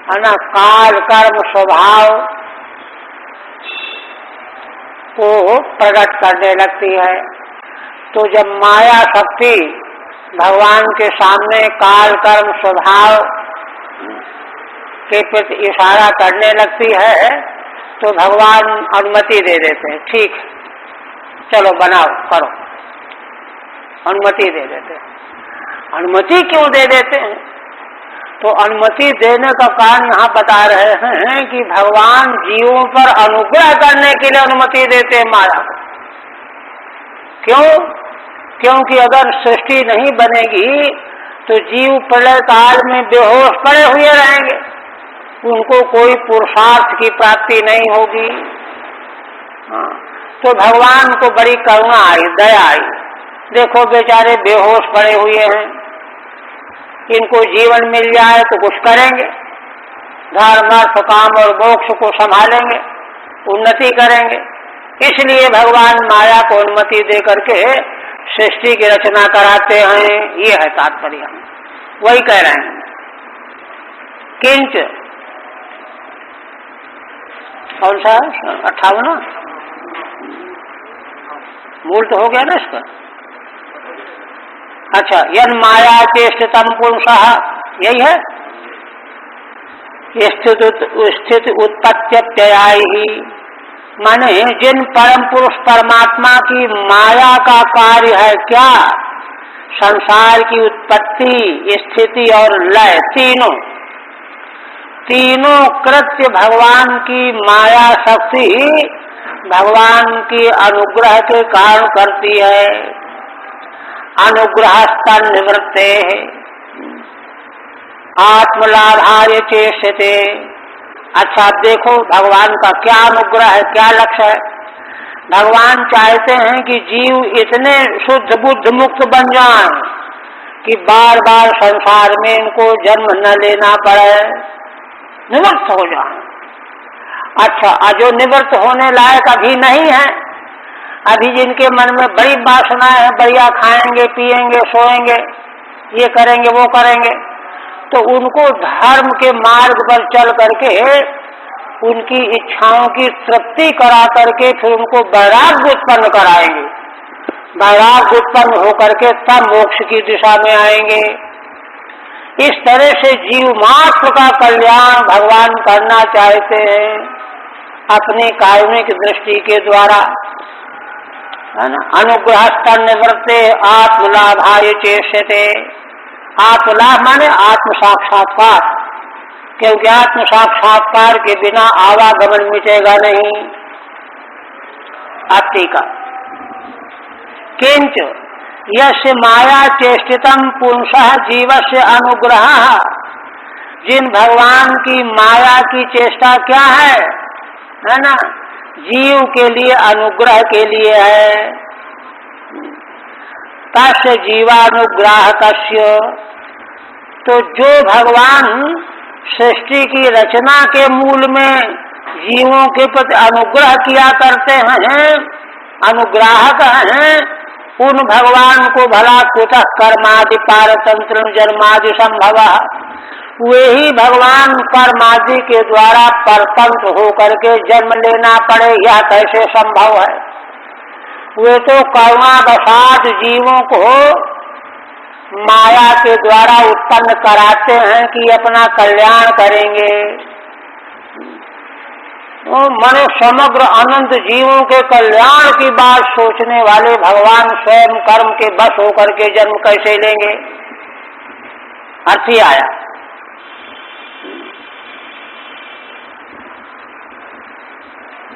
है ना, काल कर्म स्वभाव को प्रकट करने लगती है। तो जब माया शक्ति भगवान के सामने काल कर्म स्वभाव के प्रति इशारा करने लगती है, तो भगवान अनुमति दे देते हैं, ठीक है चलो बनाओ करो, अनुमति दे देते हैं। अनुमति क्यों दे देते हैं? तो अनुमति देने का कारण यहाँ बता रहे हैं कि भगवान जीवों पर अनुग्रह करने के लिए अनुमति देते हैं माया को। क्यों? क्योंकि अगर सृष्टि नहीं बनेगी तो जीव प्रलय काल में बेहोश पड़े हुए रहेंगे, उनको कोई पुरुषार्थ की प्राप्ति नहीं होगी। तो भगवान को बड़ी करुणा आई, दया आई, देखो बेचारे बेहोश पड़े हुए हैं, इनको जीवन मिल जाए तो कुछ करेंगे, धर्म अर्थ काम और मोक्ष को संभालेंगे, उन्नति करेंगे। इसलिए भगवान माया को अनुमति दे करके सृष्टि की रचना कराते हैं। ये है तात्पर्य, वही कह रहे हैं। किंच कौन सा 58 मूल तो हो गया ना इसका। अच्छा, यन माया चेष्टितम पुरुषः, यही है स्थित उत्पत्त्यय, माने जिन परम पुरुष परमात्मा की माया का कार्य है क्या? संसार की उत्पत्ति, स्थिति और लय, तीनों कृत्य भगवान की माया शक्ति भगवान की अनुग्रह के कारण करती है। अनुग्रहस्तन निवृत्ते आत्मलाभाय चेष्यते। अच्छा देखो भगवान का क्या अनुग्रह है, क्या लक्ष्य है। भगवान चाहते हैं कि जीव इतने शुद्ध बुद्ध मुक्त बन जाएं कि बार बार संसार में इनको जन्म न लेना पड़े, निवृत्त हो जाएं। अच्छा, जो निवृत्त होने लायक अभी नहीं है, अभी जिनके मन में बड़ी वासनाएं हैं, बढ़िया खाएंगे पिएंगे सोएंगे, ये करेंगे वो करेंगे, तो उनको धर्म के मार्ग पर चल करके उनकी इच्छाओं की तृप्ति करा करके फिर उनको वैराग्य उत्पन्न कराएंगे। वैराग्य उत्पन्न होकर के तब मोक्ष की दिशा में आएंगे। इस तरह से जीव मात्र का कल्याण भगवान करना चाहते हैं अपनी कारुणिक दृष्टि के द्वारा, है ना। अनुग्रहस्तन निवृत्ते आत्मलाभाय चेष्यते। आत्मलाभ माने आत्म साक्षात्कार, क्योंकि आत्म साक्षात्कार के बिना आवागमन मिटेगा नहीं। टीका किंच यस्य माया चेष्टितम पुंसः जीवस्य अनुग्रह, जिन भगवान की माया की चेष्टा क्या है ना, जीव के लिए अनुग्रह के लिए है। तस्य जीवानुग्राहकस्य, तो जो भगवान सृष्टि की रचना के मूल में जीवों के प्रति अनुग्रह किया करते हैं, अनुग्राहक हैं, उन भगवान को भला कुतः कर्मादि पारतंत्र जन्मादि संभव, वे ही भगवान कर्मादि के द्वारा परतंत्र होकर के जन्म लेना पड़े, यह कैसे संभव है? वे तो करुणावशात जीवों को माया के द्वारा उत्पन्न कराते हैं कि अपना कल्याण करेंगे। तो मनुष्य समग्र अनंत जीवों के कल्याण की बात सोचने वाले भगवान स्वयं कर्म के बस होकर के जन्म कैसे लेंगे? अर्थ ही आया।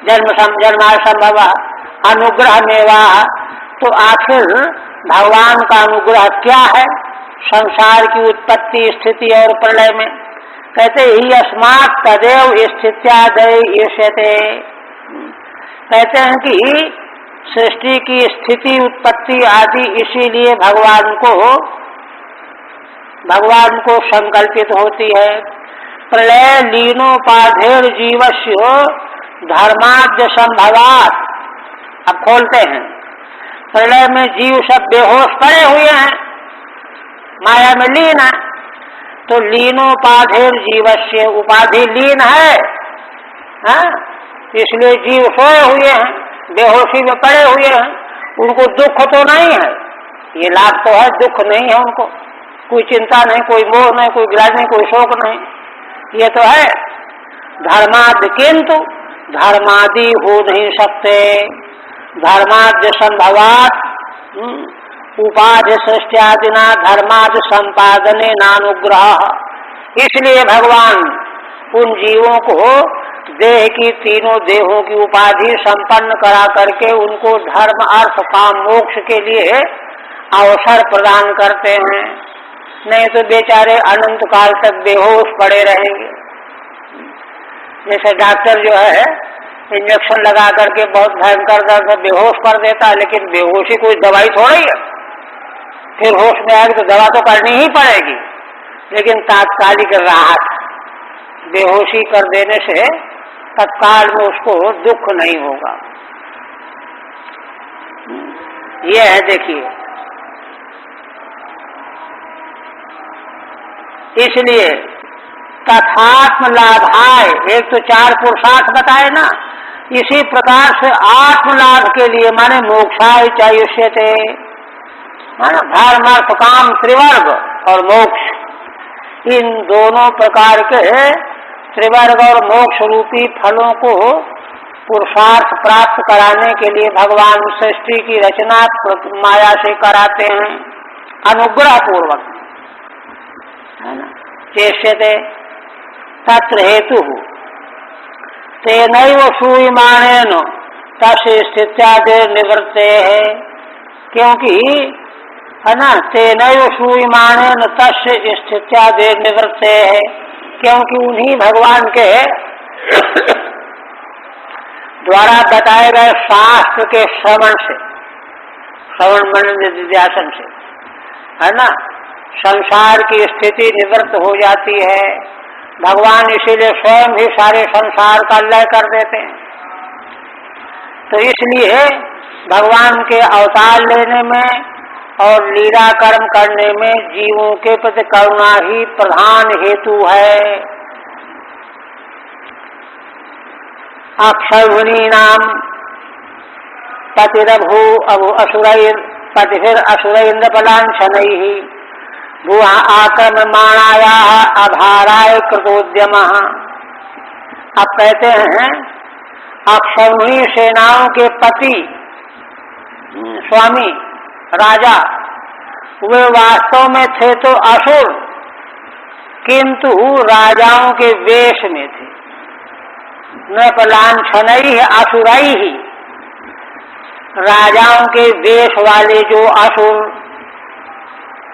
जन्मा संभव अनुग्रह मेवा, तो आखिर भगवान का अनुग्रह क्या है संसार की उत्पत्ति स्थिति और प्रलय में? कहते ही अस्मात् तदेव स्थित्यादय ईष्यते, कहते हैं कि सृष्टि की स्थिति उत्पत्ति आदि इसीलिए भगवान को संकल्पित होती है। प्रलय लीनोपाधेर जीवस्य धर्माद्य संभवात। अब खोलते हैं, प्रलय में जीव सब बेहोश पड़े हुए हैं, माया में लीन है, तो लीनोपाधेर जीवस्य, उपाधि लीन है, इसलिए जीव सोए हुए हैं, बेहोशी में पड़े हुए हैं। उनको दुख तो नहीं है, ये लाभ तो है, दुख नहीं है उनको, कोई चिंता नहीं, कोई मोह नहीं, कोई ग्लास नहीं, कोई शोक नहीं, ये तो है। धर्माद्य, किंतु धर्मादि हो नहीं सकते। धर्माद्य संभवात उपाधि सृष्टियादिना धर्मादि संपादने नानुग्रह, इसलिए भगवान उन जीवों को देह की तीनों देहों की उपाधि संपन्न करा करके उनको धर्म अर्थ काम मोक्ष के लिए अवसर प्रदान करते हैं, नहीं तो बेचारे अनंत काल तक बेहोश पड़े रहेंगे। जैसे डॉक्टर जो है इंजेक्शन लगा करके बहुत भयंकर दर्द बेहोश कर देता है, लेकिन बेहोशी कोई दवाई थोड़ी है, फिर होश में आएगी तो दवा तो करनी ही पड़ेगी, लेकिन तात्कालिक राहत, बेहोशी कर देने से तत्काल में उसको दुख नहीं होगा। ये है, देखिए, इसलिए तथात्म लाभाय, एक तो 4 पुरुषार्थ बताए ना, इसी प्रकार से आत्म लाभ के लिए माने मोक्षाय चायुष्यते, माना धर्म अर्थ काम त्रिवर्ग और मोक्ष, इन दोनों प्रकार के त्रिवर्ग और मोक्ष रूपी फलों को पुरुषार्थ प्राप्त कराने के लिए भगवान सृष्टि की रचना माया से कराते हैं अनुग्रह पूर्वक, है ना। चेष्यते तत्र हेतु तेनैव सूयमानेन तस्य स्थित्यादि निवृत्ते है, क्योंकि है ना, तेनैव सूयमानेन तस्य स्थित्यादि निवृत्ते है, क्योंकि उन्हीं भगवान के द्वारा बताए गए शास्त्र के श्रवण से, श्रवण मनन निधिध्यासन से, है ना, संसार की स्थिति निवृत्त हो जाती है। भगवान इसीलिए स्वयं ही सारे संसार का लय कर देते हैं। तो इसलिए भगवान के अवतार लेने में और लीला कर्म करने में जीवों के प्रति करुणा ही प्रधान हेतु है। अक्षौहिणी नाम पतिरभू अभु असुरैर पतिभिर असुरैन्द्र पलांछनैहि भुआ आक्रममाणाया अभाराय कृतोद्यम। अब कहते हैं अक्षौहिणी सेनाओं के पति स्वामी राजा वे वास्तव में थे तो असुर, किंतु राजाओं के वेश में थे। न पलांछनई है असुरई ही, राजाओं के वेश वाले जो असुर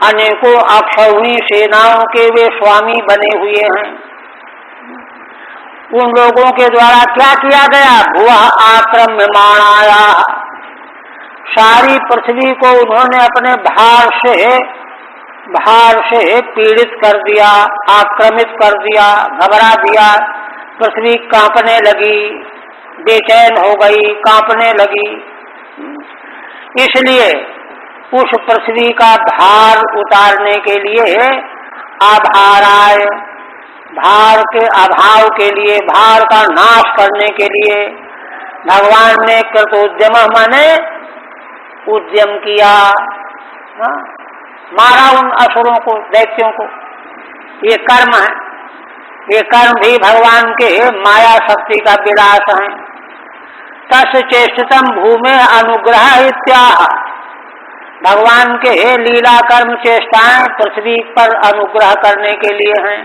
अनेकों अक्षौहिणी सेनाओं के वे स्वामी बने हुए हैं। उन लोगों के द्वारा क्या किया गया? भुआ आक्रम्यमाणाया, सारी पृथ्वी को उन्होंने अपने भार से भार से पीड़ित कर दिया, आक्रमित कर दिया, घबरा दिया। पृथ्वी कांपने लगी, बेचैन हो गई, कांपने लगी। इसलिए उस पृथ्वी का भार उतारने के लिए आभाराय, भार के अभाव के लिए, भार का नाश करने के लिए भगवान ने कृतोद्यम माने उद्यम किया, मारा उन असुरों को, दैत्यों को। ये कर्म है, ये कर्म भी भगवान के माया शक्ति का विलास है। तस् चेष्टितम भूमे अनुग्रह इत्याह, भगवान के लीला कर्म चेष्टाएं पृथ्वी पर अनुग्रह करने के लिए हैं।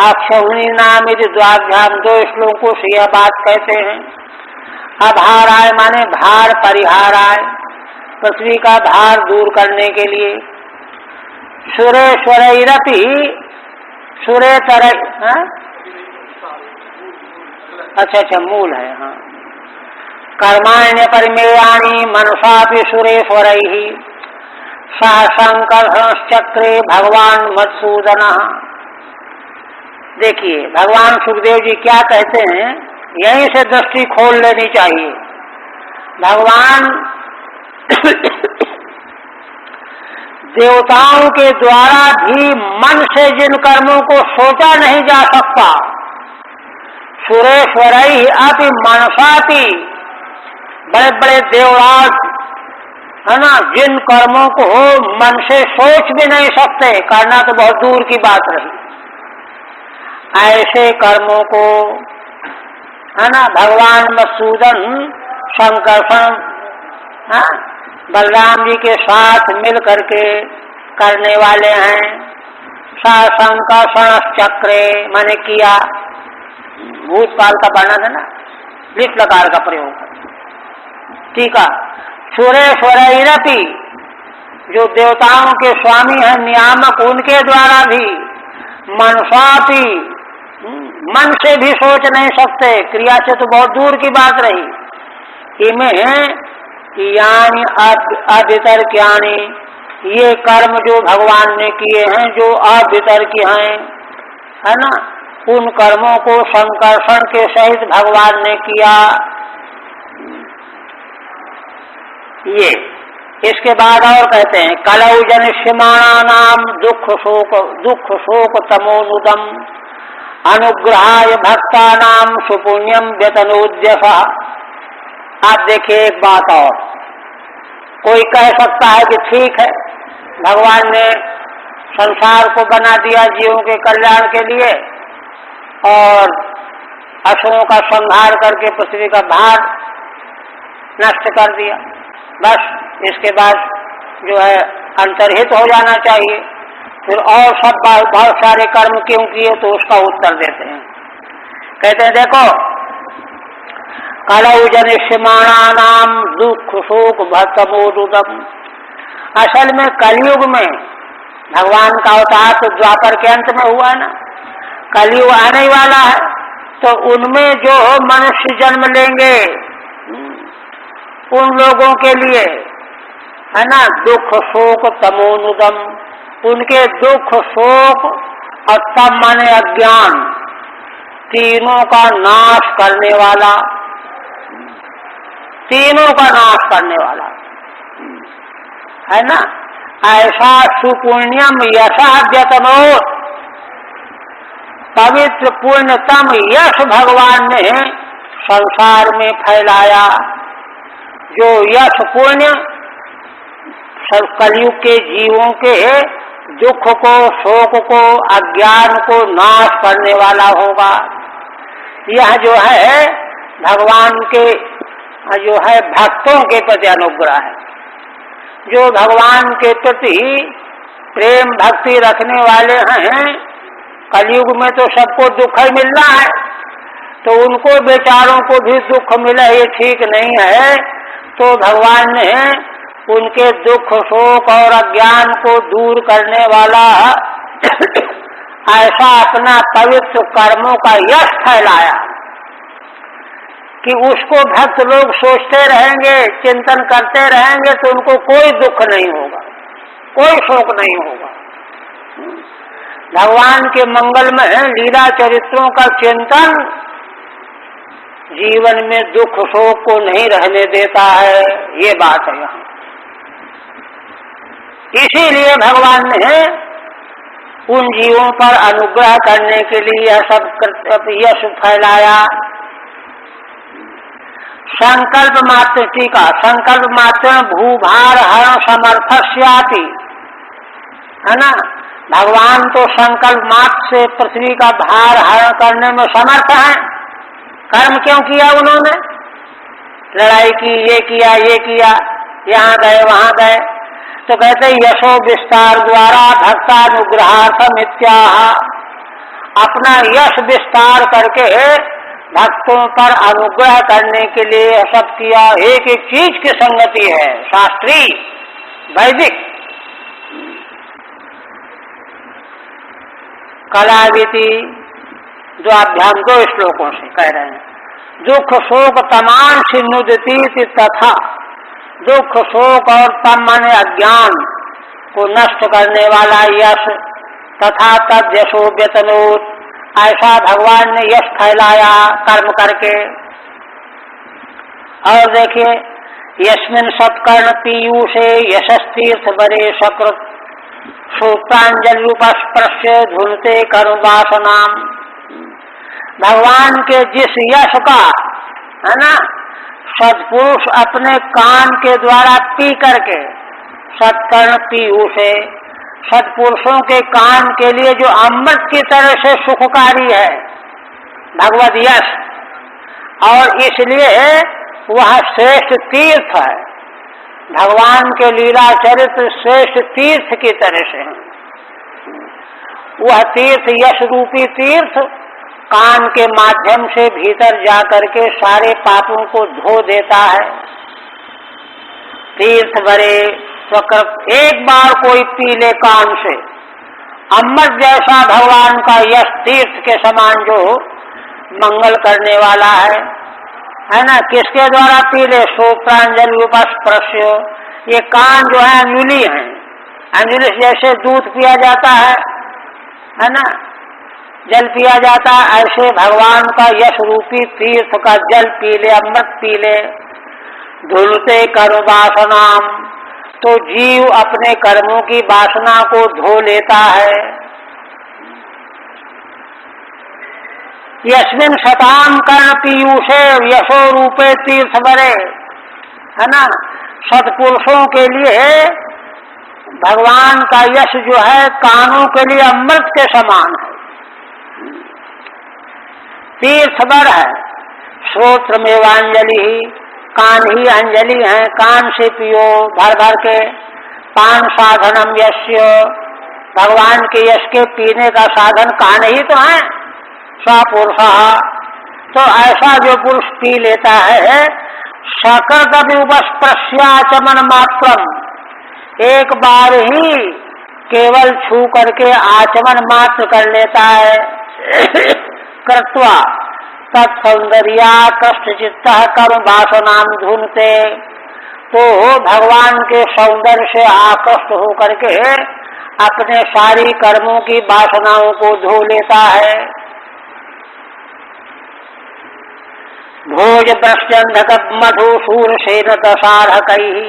अक्षौहिणी नाम यदि द्वाभ्याम 2 श्लोकों से यह बात कहते हैं। अभाराय माने भार परिहाराय, पृथ्वी का भार दूर करने के लिए। सुरेश्वरैरपि सुरेतर, अच्छा मूल है, हाँ। कर्माण्य परिमेयानि मनसापि सुरेश्वरैः सह संकर्षणश्चक्रे भगवान मधुसूदन। देखिए भगवान सुखदेव जी क्या कहते हैं, यहीं से दृष्टि खोल लेनी चाहिए। भगवान देवताओं के द्वारा भी मन से जिन कर्मों को सोचा नहीं जा सकता, सुरेश्वरैः अपि मनसापि, बड़े बड़े देवराज है ना, जिन कर्मों को मन से सोच भी नहीं सकते, करना तो बहुत दूर की बात रही, ऐसे कर्मों को है ना भगवान मधुसूदन संकर्षण बलराम जी के साथ मिल करके करने वाले हैं। संकर्षण चक्रे माने किया, भूतकाल का वर्णन है ना, लिट लकार का प्रयोग। ठीक है। सुरेश्वरैरपि, जो देवताओं के स्वामी हैं, नियामक, उनके द्वारा भी मनसापि, मन से भी सोच नहीं सकते, क्रिया से तो बहुत दूर की बात रही। इमें यानी अवितर्क्यानि, ये कर्म जो भगवान ने किए हैं, जो अवितर्क्य हैं, है ना, उन कर्मों को संकर्षण के सहित भगवान ने किया। ये इसके बाद और कहते हैं, कलौ जनिष्यमाणा नाम दुख शोक तमोनुदम अनुग्रहाय भक्ता नाम सुपुण्यम व्यतनोद्यसा। आप देखिए एक बात और, कोई कह सकता है कि ठीक है भगवान ने संसार को बना दिया जीवों के कल्याण के लिए और असुरों का संहार करके पृथ्वी का भार नष्ट कर दिया, बस इसके बाद जो है अंतर्हित हो जाना चाहिए, फिर और सब बहुत सारे कर्म क्यों किए, तो उसका उत्तर देते हैं। कहते हैं देखो, कलौ जनिष्यमाणा नाम दुख शोक भक्तमोदुदम, असल में कलयुग में भगवान का अवतार तो द्वापर के अंत में हुआ ना, कलयुग आने वाला है, तो उनमें जो मनुष्य जन्म लेंगे उन लोगों के लिए है ना दुख शोक तमोनुदम, उनके दुख शोक और तम माने अज्ञान, तीनों का नाश करने वाला, तीनों का नाश करने वाला है ना, ऐसा सुपुण्यम यशः व्यतनोत्, पवित्र पुण्यतम यश भगवान ने संसार में फैलाया। जो यश पुण्य कलयुग के जीवों के दुख को, शोक को, अज्ञान को नाश करने वाला होगा। यह जो है भगवान के जो है भक्तों के प्रति अनुग्रह है, जो भगवान के प्रति प्रेम भक्ति रखने वाले हैं। कलयुग में तो सबको दुख ही मिलना है, तो उनको बेचारों को भी दुख मिला ये ठीक नहीं है, तो भगवान ने उनके दुख शोक और अज्ञान को दूर करने वाला ऐसा अपना पवित्र कर्मों का यश फैलाया कि उसको भक्त लोग सोचते रहेंगे, चिंतन करते रहेंगे, तो उनको कोई दुख नहीं होगा, कोई शोक नहीं होगा, भगवान के मंगल में लीला चरित्रों का चिंतन जीवन में दुख शोक को नहीं रहने देता है, ये बात है यहाँ। इसीलिए भगवान ने उन जीवों पर अनुग्रह करने के लिए यह सब यश फैलाया। संकल्प मात्र टीका, संकल्प मात्र भूभार हरण समर्थस्यापि, है ना। भगवान तो संकल्प मात्र से पृथ्वी का भार हरण करने में समर्थ है। कर्म क्यों किया उन्होंने? लड़ाई की, ये किया, यहाँ गए वहां गए, तो कहते यशो विस्तार द्वारा भक्तानुग्रहार्थम इत्याह, अपना यश विस्तार करके भक्तों पर अनुग्रह करने के लिए सब किया। एक एक चीज की संगति है, शास्त्रीय वैदिक। कलाविति द्वाभ्याम 2 श्लोकों से कह रहे हैं, दुख शोक तमान सिन्नुदती तथा, दुख शोक और तम माने अज्ञान को नष्ट करने वाला यश, तथा तद यशो व्यतनोत, ऐसा भगवान ने यश फैलाया कर्म करके। और देखिए, यस्मिन सत्कर्ण पीयूषे यशस्तीर्थ बरे सकृत, सूत्रांजलुपस्पृश्य धुनते कर्म वासनाम। भगवान के जिस यश का, है ना, सत्पुरुष अपने कान के द्वारा पी करके, सत्कर्ण पीयूषे, सत्पुरुषों के कान के लिए जो अमृत की तरह से सुखकारी है भगवत यश, और इसलिए वह श्रेष्ठ तीर्थ है। भगवान के लीला चरित्र श्रेष्ठ तीर्थ की तरह से है। वह तीर्थ यश रूपी तीर्थ कान के माध्यम से भीतर जाकर के सारे पापों को धो देता है। तीर्थ भरे प्रकृत, एक बार कोई पी ले कान से, अमृत जैसा भगवान का यश तीर्थ के समान जो मंगल करने वाला है ना। किसके द्वारा पी ले? श्रोत्रांजलि उपस्पृश्य, ये कान जो है अंजुलि है, अंजुलि जैसे दूध पिया जाता है ना, जल पिया जाता, ऐसे भगवान का यश रूपी तीर्थ का जल पी ले, अमृत पी ले। धुलते कर्म वासनाम, तो जीव अपने कर्मों की वासना को धो लेता है। यस्मिन शताम कर्ण पीयूषे यशो रूपे तीर्थ बरे, है ना। सत्पुरुषों के लिए भगवान का यश जो है कानों के लिए अमृत के समान है, तीर्थ बर है। श्रोत्र में वांजलि, कान ही अंजलि है, कान से पियो भर भर के। पान साधनम यस्य, भगवान के यश के पीने का साधन कान ही तो है। सपुरुष, तो ऐसा जो पुरुष पी लेता है, सकृत उपस्पृश्याचमन मात्रम, एक बार ही केवल छू करके आचमन मात्र कर लेता है। कृत्वा तत्सौंदर्या कष्टचित्त कर्म वासनाम धुनते, तो भगवान के सौंदर्य से आकृष्ट होकर के अपने सारी कर्मों की वासनाओं को धो लेता है। भोज प्रस्यंधक मधु शूरसेन दशार्हकैः,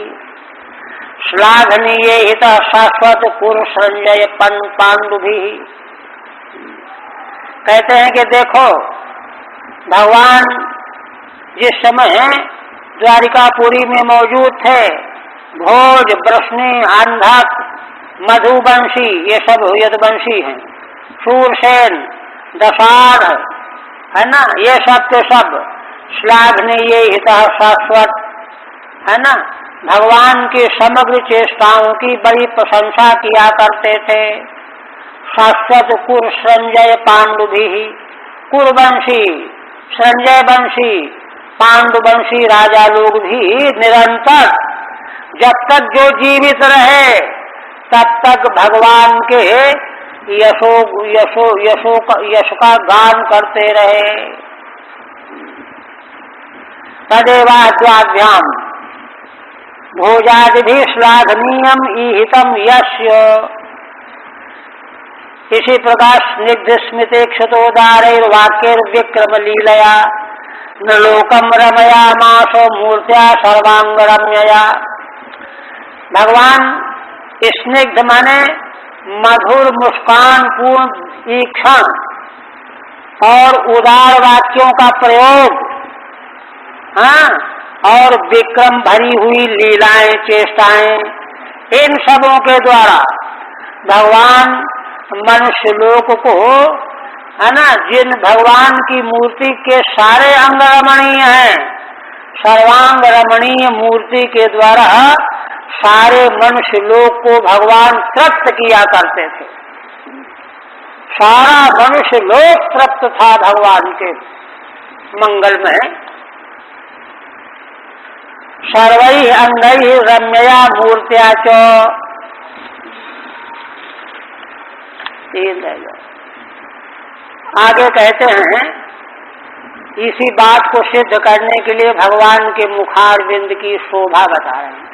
श्लाघनीय हित शाश्वत पुरुष संजय पांडुभिः। कहते हैं कि देखो, भगवान जिस समय द्वारिकापुरी में मौजूद थे, भोज, वृष्णि, अंधक, मधुवंशी, ये सब यदुवंशी हैं, शूरसेन, दशार्ह, है ना, ये सब के सब श्लाघनीय हित शाश्वत, है ना, भगवान की समग्र चेष्टाओं की बड़ी प्रशंसा किया करते थे। शाश्वत कुर संजय पांडुभी, कुरवंशी, संजय वंशी, पांडुवंशी राजा लोग भी निरंतर जब तक जो जीवित रहे तब तक भगवान के यश का गान करते रहे। तदेवाद्वाभ्याम भोजादि श्लाघनीयम ईहितम यस्य, इसी प्रकार स्निग्ध स्मिते क्षतोदारैर वाक्यैर विक्रम लीलया नलोकम रमया मासो मूर्त्या सर्वांग रम्यया। भगवान स्निग्ध माने मधुर मुस्कान पूर्ण ईक्षण और उदार वाक्यों का प्रयोग, हाँ, और विक्रम भरी हुई लीलाएं चेष्टाएं, इन सबों के द्वारा भगवान मनुष्य लोक को, है ना, जिन भगवान की मूर्ति के सारे अंग रमणीय हैं, सर्वांग रमणीय मूर्ति के द्वारा सारे मनुष्य लोक को भगवान तृप्त किया करते थे। सारा मनुष्य लोक तृप्त था भगवान के मंगल में। सर्वै अंगै रम्यया मूर्त्या च, आगे कहते हैं, इसी बात को सिद्ध करने के लिए भगवान के मुखारविंद की शोभा बता रहे हैं।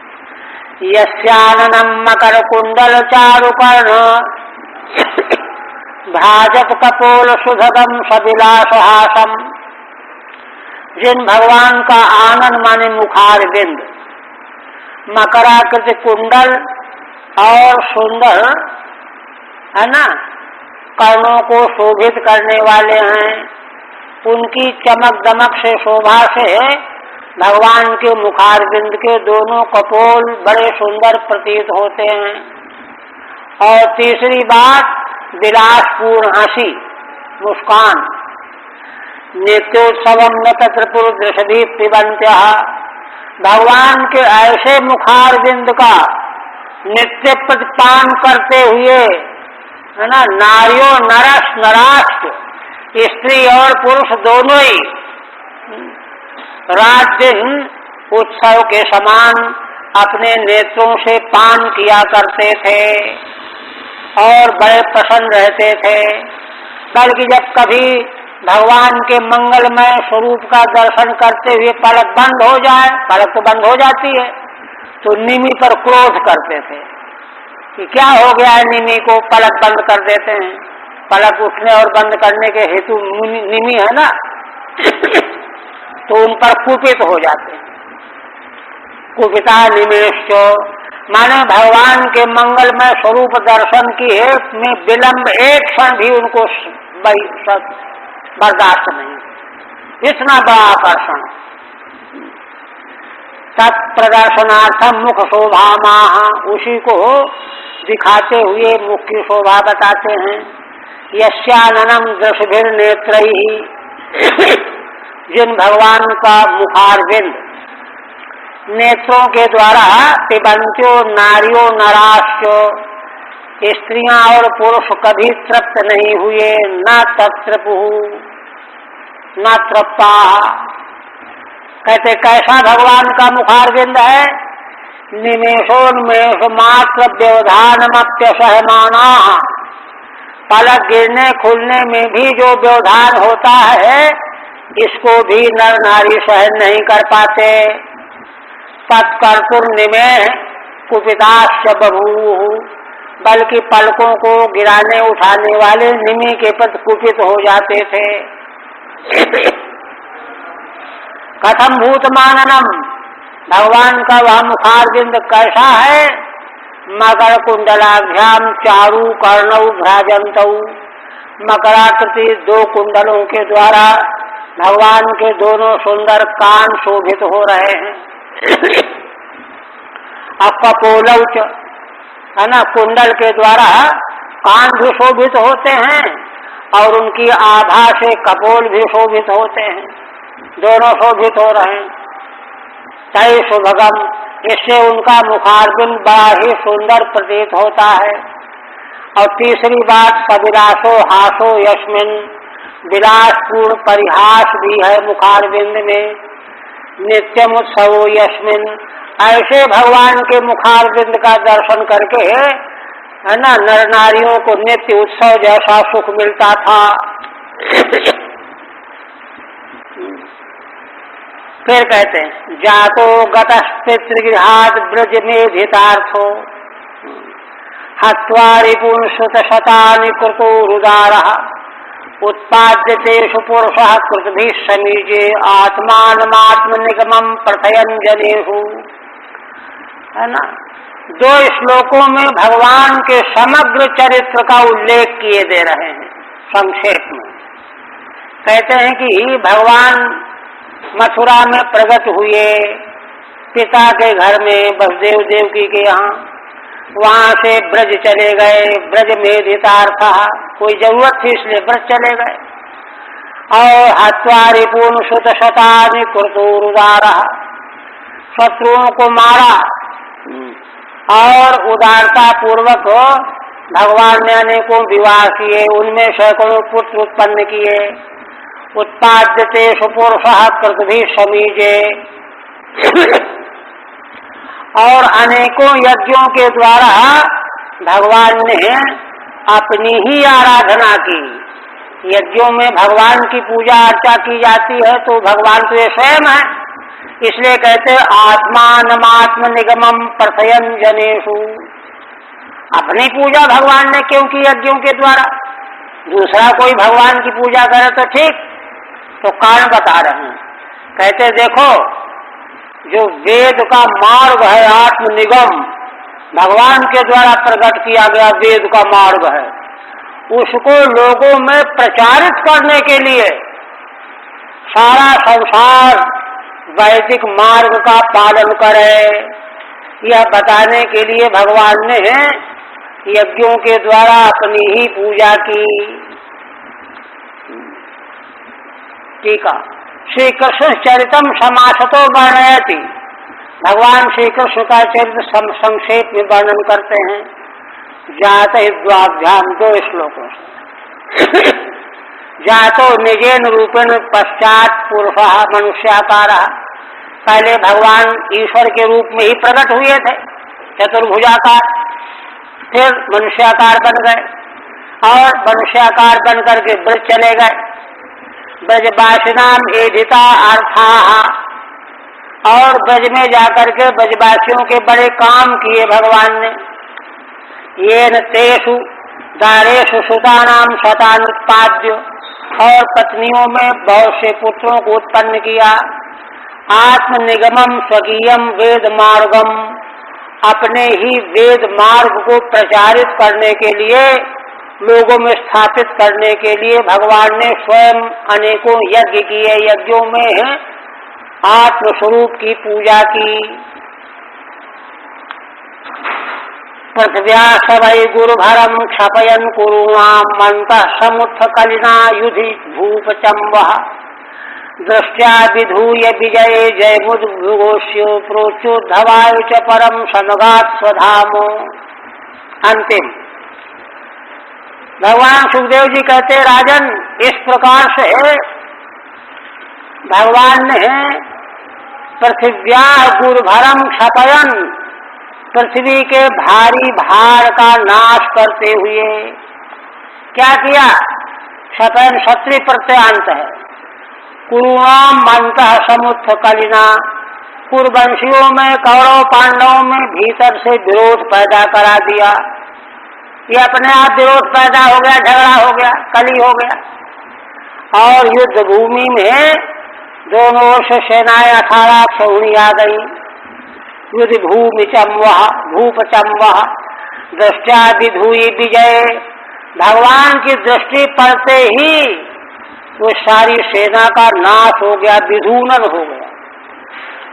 यस्याननम मकर कुंडल चारुकर्ण भाजप कपोल सुभगम सविलासहासम। जिन भगवान का आनंद माने मुखारविंद, मकराकृत कुंडल और सुंदर, है ना, कर्णों को शोभित करने वाले हैं, उनकी चमक दमक से शोभा से भगवान के मुखारविंद के दोनों कपोल बड़े सुंदर प्रतीत होते हैं। और तीसरी बात, विलासपूर्ण हंसी मुस्कान। नित्योत्सवम न तत्र पुरुषभी पिबन्त्यः। भगवान के ऐसे मुखारविंद का नित्य प्रतिपान करते हुए, है ना, नारियों नरस नराष्ट्र, स्त्री और पुरुष दोनों ही रात दिन उत्सव के समान अपने नेत्रों से पान किया करते थे और बड़े प्रसन्न रहते थे। बल्कि जब कभी भगवान के मंगलमय स्वरूप का दर्शन करते हुए पलक बंद हो जाए, पलक तो बंद हो जाती है, तो निमि पर क्रोध करते थे कि क्या हो गया है, निमि को पलक बंद कर देते हैं। पलक उठने और बंद करने के हेतु निमि है ना, तो उन पर कुपित हो जाते हैं। कुपिता निमेश, माने भगवान के मंगलमय स्वरूप दर्शन की में विलंब एक क्षण भी उनको बर्दाश्त नहीं। इतना बड़ा आकर्षण। तत्प्रदर्शनार्थम मुख शोभा माह, उसी को दिखाते हुए मुख की शोभा बताते हैं। यस्याननम दशभिर नेत्रैहि, जिन भगवान का मुखारविंद नेत्रों के द्वारा पिबंत्यो नारियो नराश्चो, स्त्रियां और पुरुष कभी तृप्त नहीं हुए, न तत्रपु न तृप्ता। कहते कैसा भगवान का मुखारविंद है? निमेषोन्मेष मात्र व्यवधानमप्य सहमाना। पलक गिरने खुलने में भी जो व्यवधान होता है, इसको भी नर नारी सहन नहीं कर पाते। तत्कर्तुर्निमे कुपिताश्च बभूवुः, बल्कि पलकों को गिराने उठाने वाले निमि के प्रति कुपित हो जाते थे। कथम भूतमाननम, भगवान का वह मुखारविंद कैसा है? मकर कुंडलाभ्याम चारु कर्णौ भ्राजन्तौ, मकराकृति दो कुंडलों के द्वारा भगवान के दोनों सुंदर कान शोभित हो रहे हैं। अपपोलौच, है ना, कुंडल के द्वारा कान भी शोभित होते हैं और उनकी आभा से कपोल भी शोभित होते हैं, दोनों शोभित हो रहे हैं। तय सुभगम, इससे उनका मुखारविंद बड़ा ही सुंदर प्रतीत होता है। और तीसरी बात, सविलासो हासो यस्मिन, विलासपूर्ण परिहास भी है मुखारविंद में। नित्यम उत्सवो यस्मिन, ऐसे भगवान के मुखारविंद का दर्शन करके, है ना, नर नारियों को नित्य उत्सव जैसा सुख मिलता था। फिर कहते हैं, जातो गतः पितृगृहात् ब्रज में धितार्थो, हत्वा रिपून् श्रुतशतानि कृतोरुदारः उत्पाद्यतेषु पुरुषः कृतभिः समीचे आत्मानमात्मनिगमं प्रथयन् जनेषु। है ना, 2 श्लोकों में भगवान के समग्र चरित्र का उल्लेख किए दे रहे हैं। संक्षेप में कहते हैं कि भगवान मथुरा में प्रकट हुए पिता के घर में वसुदेव देवकी के यहाँ, वहां से ब्रज चले गए। ब्रज में हितार्थ, कोई जरूरत थी इसलिए ब्रज चले गए। और हत्वा रिपून् श्रुतशतानि कृतोरुदारः, शत्रुओं को मारा और उदारता पूर्वक भगवान ने अनेकों विवाह किए, उनमें सैकड़ों पुत्र उत्पन्न किए। उत्पाद्यतेषु पुरुषः कृतभिः समीचे, और अनेकों यज्ञों के द्वारा भगवान ने अपनी ही आराधना की। यज्ञों में भगवान की पूजा अर्चा की जाती है, तो भगवान तो ये स्वयं है, इसलिए कहते आत्मानमात्म निगमम प्रथयन् जनेषु। अपनी पूजा भगवान ने क्यों की यज्ञों के द्वारा? दूसरा कोई भगवान की पूजा करे तो ठीक, तो कारण बता रहे हैं। कहते देखो, जो वेद का मार्ग है आत्मनिगम, भगवान के द्वारा प्रकट किया गया वेद का मार्ग है, उसको लोगों में प्रचारित करने के लिए सारा संसार वैदिक मार्ग का पालन करे, यह बताने के लिए भगवान ने यज्ञों के द्वारा अपनी ही पूजा की। ठीक है, श्री कृष्ण चरितम समासतो वर्णयति, भगवान श्री कृष्ण का चरित्र संक्षेप में वर्णन करते हैं। जात द्वाभ्याम 2 श्लोकों से। जातो निजेन रूपेण पश्चात पुरुषः मनुष्याकारः, पहले भगवान ईश्वर के रूप में ही प्रकट हुए थे चतुर्भुजाकार, फिर मनुष्याकार बन गए और मनुष्याकार बन करके ब्रज चले गए। ब्रजवासिनाम एधिता अर्थाः, और ब्रज में जाकर के ब्रजवासियों के बड़े काम किए भगवान ने। येन तेषु दारेषु सुतानाम शतानुत्पाद्य, और पत्नियों में बहुत से पुत्रों को उत्पन्न किया। आत्मनिगमम स्वकीयम वेद मार्गम, अपने ही वेद मार्ग को प्रचारित करने के लिए, लोगों में स्थापित करने के लिए भगवान ने स्वयं अनेकों यज्ञ किए। यज्ञों में आत्मस्वरूप की पूजा की। पृथ्व्या सवै गुरुभरम क्षपयन् कुरुणाम मंतः समुत्थ कलिना युधि भूपचम्बः, दृष्ट्या विधूय विजये जयमुद्घोष्यो प्रोच्योद्धवाय च परम सनगात् स्वधामो। अंतिम भगवान सुखदेव जी कहते, राजन, इस प्रकार से भगवान ने पृथिव्या गुरुभरम क्षपयन्, पृथ्वी के भारी भार का नाश करते हुए क्या किया? क्षपयन् क्षत्रिय प्रत्ययांत है। कुरुणाम मंतः समुत्थ कलिना, कुरुवंशियों में, कौरव पांडवों में भीतर से विरोध पैदा करा दिया। ये अपने आप विरोध पैदा हो गया, झगड़ा हो गया, कली हो गया। और युद्ध भूमि में दोनों ओर से सेनाएं 18 सौनी आ गई। युद्ध भूमि चम्वह भूप चम्वह दृष्टया विधुई विजय, भगवान की दृष्टि पड़ते ही वो सारी सेना का नाश हो गया, विधूनन हो गया।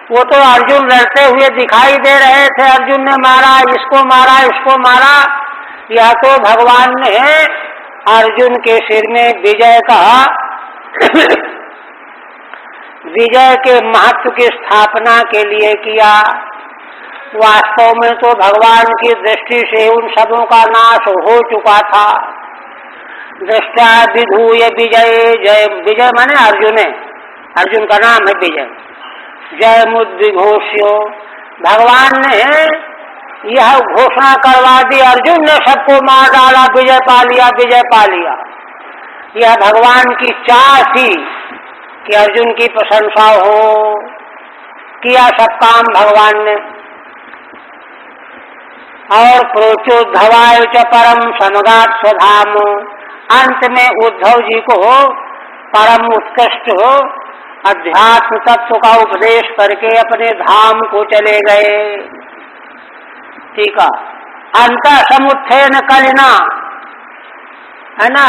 वो तो अर्जुन लड़ते हुए दिखाई दे रहे थे, अर्जुन ने मारा, इसको मारा, इसको मारा। यह तो भगवान ने अर्जुन के सिर में विजय का विजय के महत्व की स्थापना के लिए किया। वास्तव में तो भगवान की दृष्टि से उन सबों का नाश हो चुका था। दृष्टा विधूय विजय, जय विजय माने अर्जुन है, अर्जुन का नाम है विजय। जय मुद्घोष्यो, भगवान ने यह घोषणा करवा दी, अर्जुन ने सबको मार डाला, विजय पा लिया, विजय पा लिया। यह भगवान की चाह थी कि अर्जुन की प्रशंसा हो। किया सब काम भगवान ने। और प्रोचोद्धवाय च परम समगात स्वधाम। अंत में उद्धव जी को परम उत्कृष्ट अध्यात्म तत्व का उपदेश करके अपने धाम को चले गए। ठीक है। अंत समुत्थेन कलिना, है ना,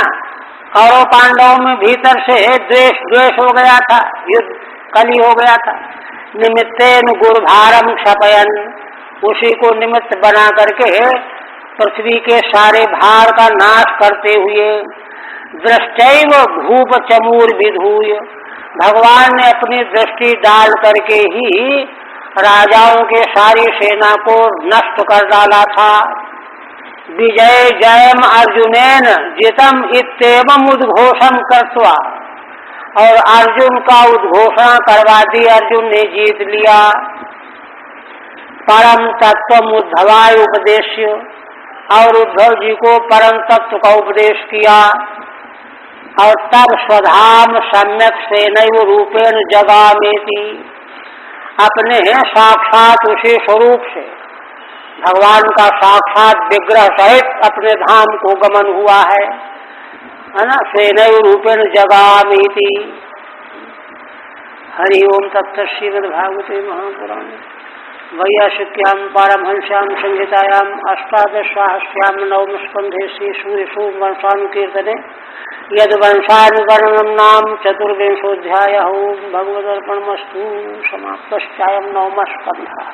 कौरव पांडवों में भीतर से द्वेष हो गया था, युद्ध कली हो गया था। निमित्तेन गुरुभारम क्षपयन, उसी को निमित्त बना करके पृथ्वी के सारे भार का नाश करते हुए, दृष्टैव भूप चमूर विधूय, भगवान ने अपनी दृष्टि डाल करके ही राजाओं के सारी सेना को नष्ट कर डाला था। विजय जयम अर्जुनेन जितम इत्येवम उद्घोषण करत्वा, और अर्जुन का उद्घोषणा करवा दी, अर्जुन ने जीत लिया। परम तत्व उद्धवाय उपदेश्य, और उद्धव जी को परम तत्व का उपदेश किया। और तब स्वधाम सम्यक सेनैव रूपेण जगामेति, अपने साक्षात उसी स्वरूप से भगवान का साक्षात विग्रह सहित अपने धाम को गमन हुआ है ना। सेनैव रूपेण जगामेति। हरि ओम तत्सत्। श्रीमद्भागवते महापुराणे वैयासिक्यां पारमहंस्यां संहितायां अष्टादशसाहस्र्यां नवम स्कन्धे श्रीसूर्यसूर्यवंशानुकीर्तने यद्वंशानुवर्णनं नाम चतुर्विंशोऽध्यायः। भगवदर्पणमस्तु। समाप्तश्चायं नवमः स्कन्धः।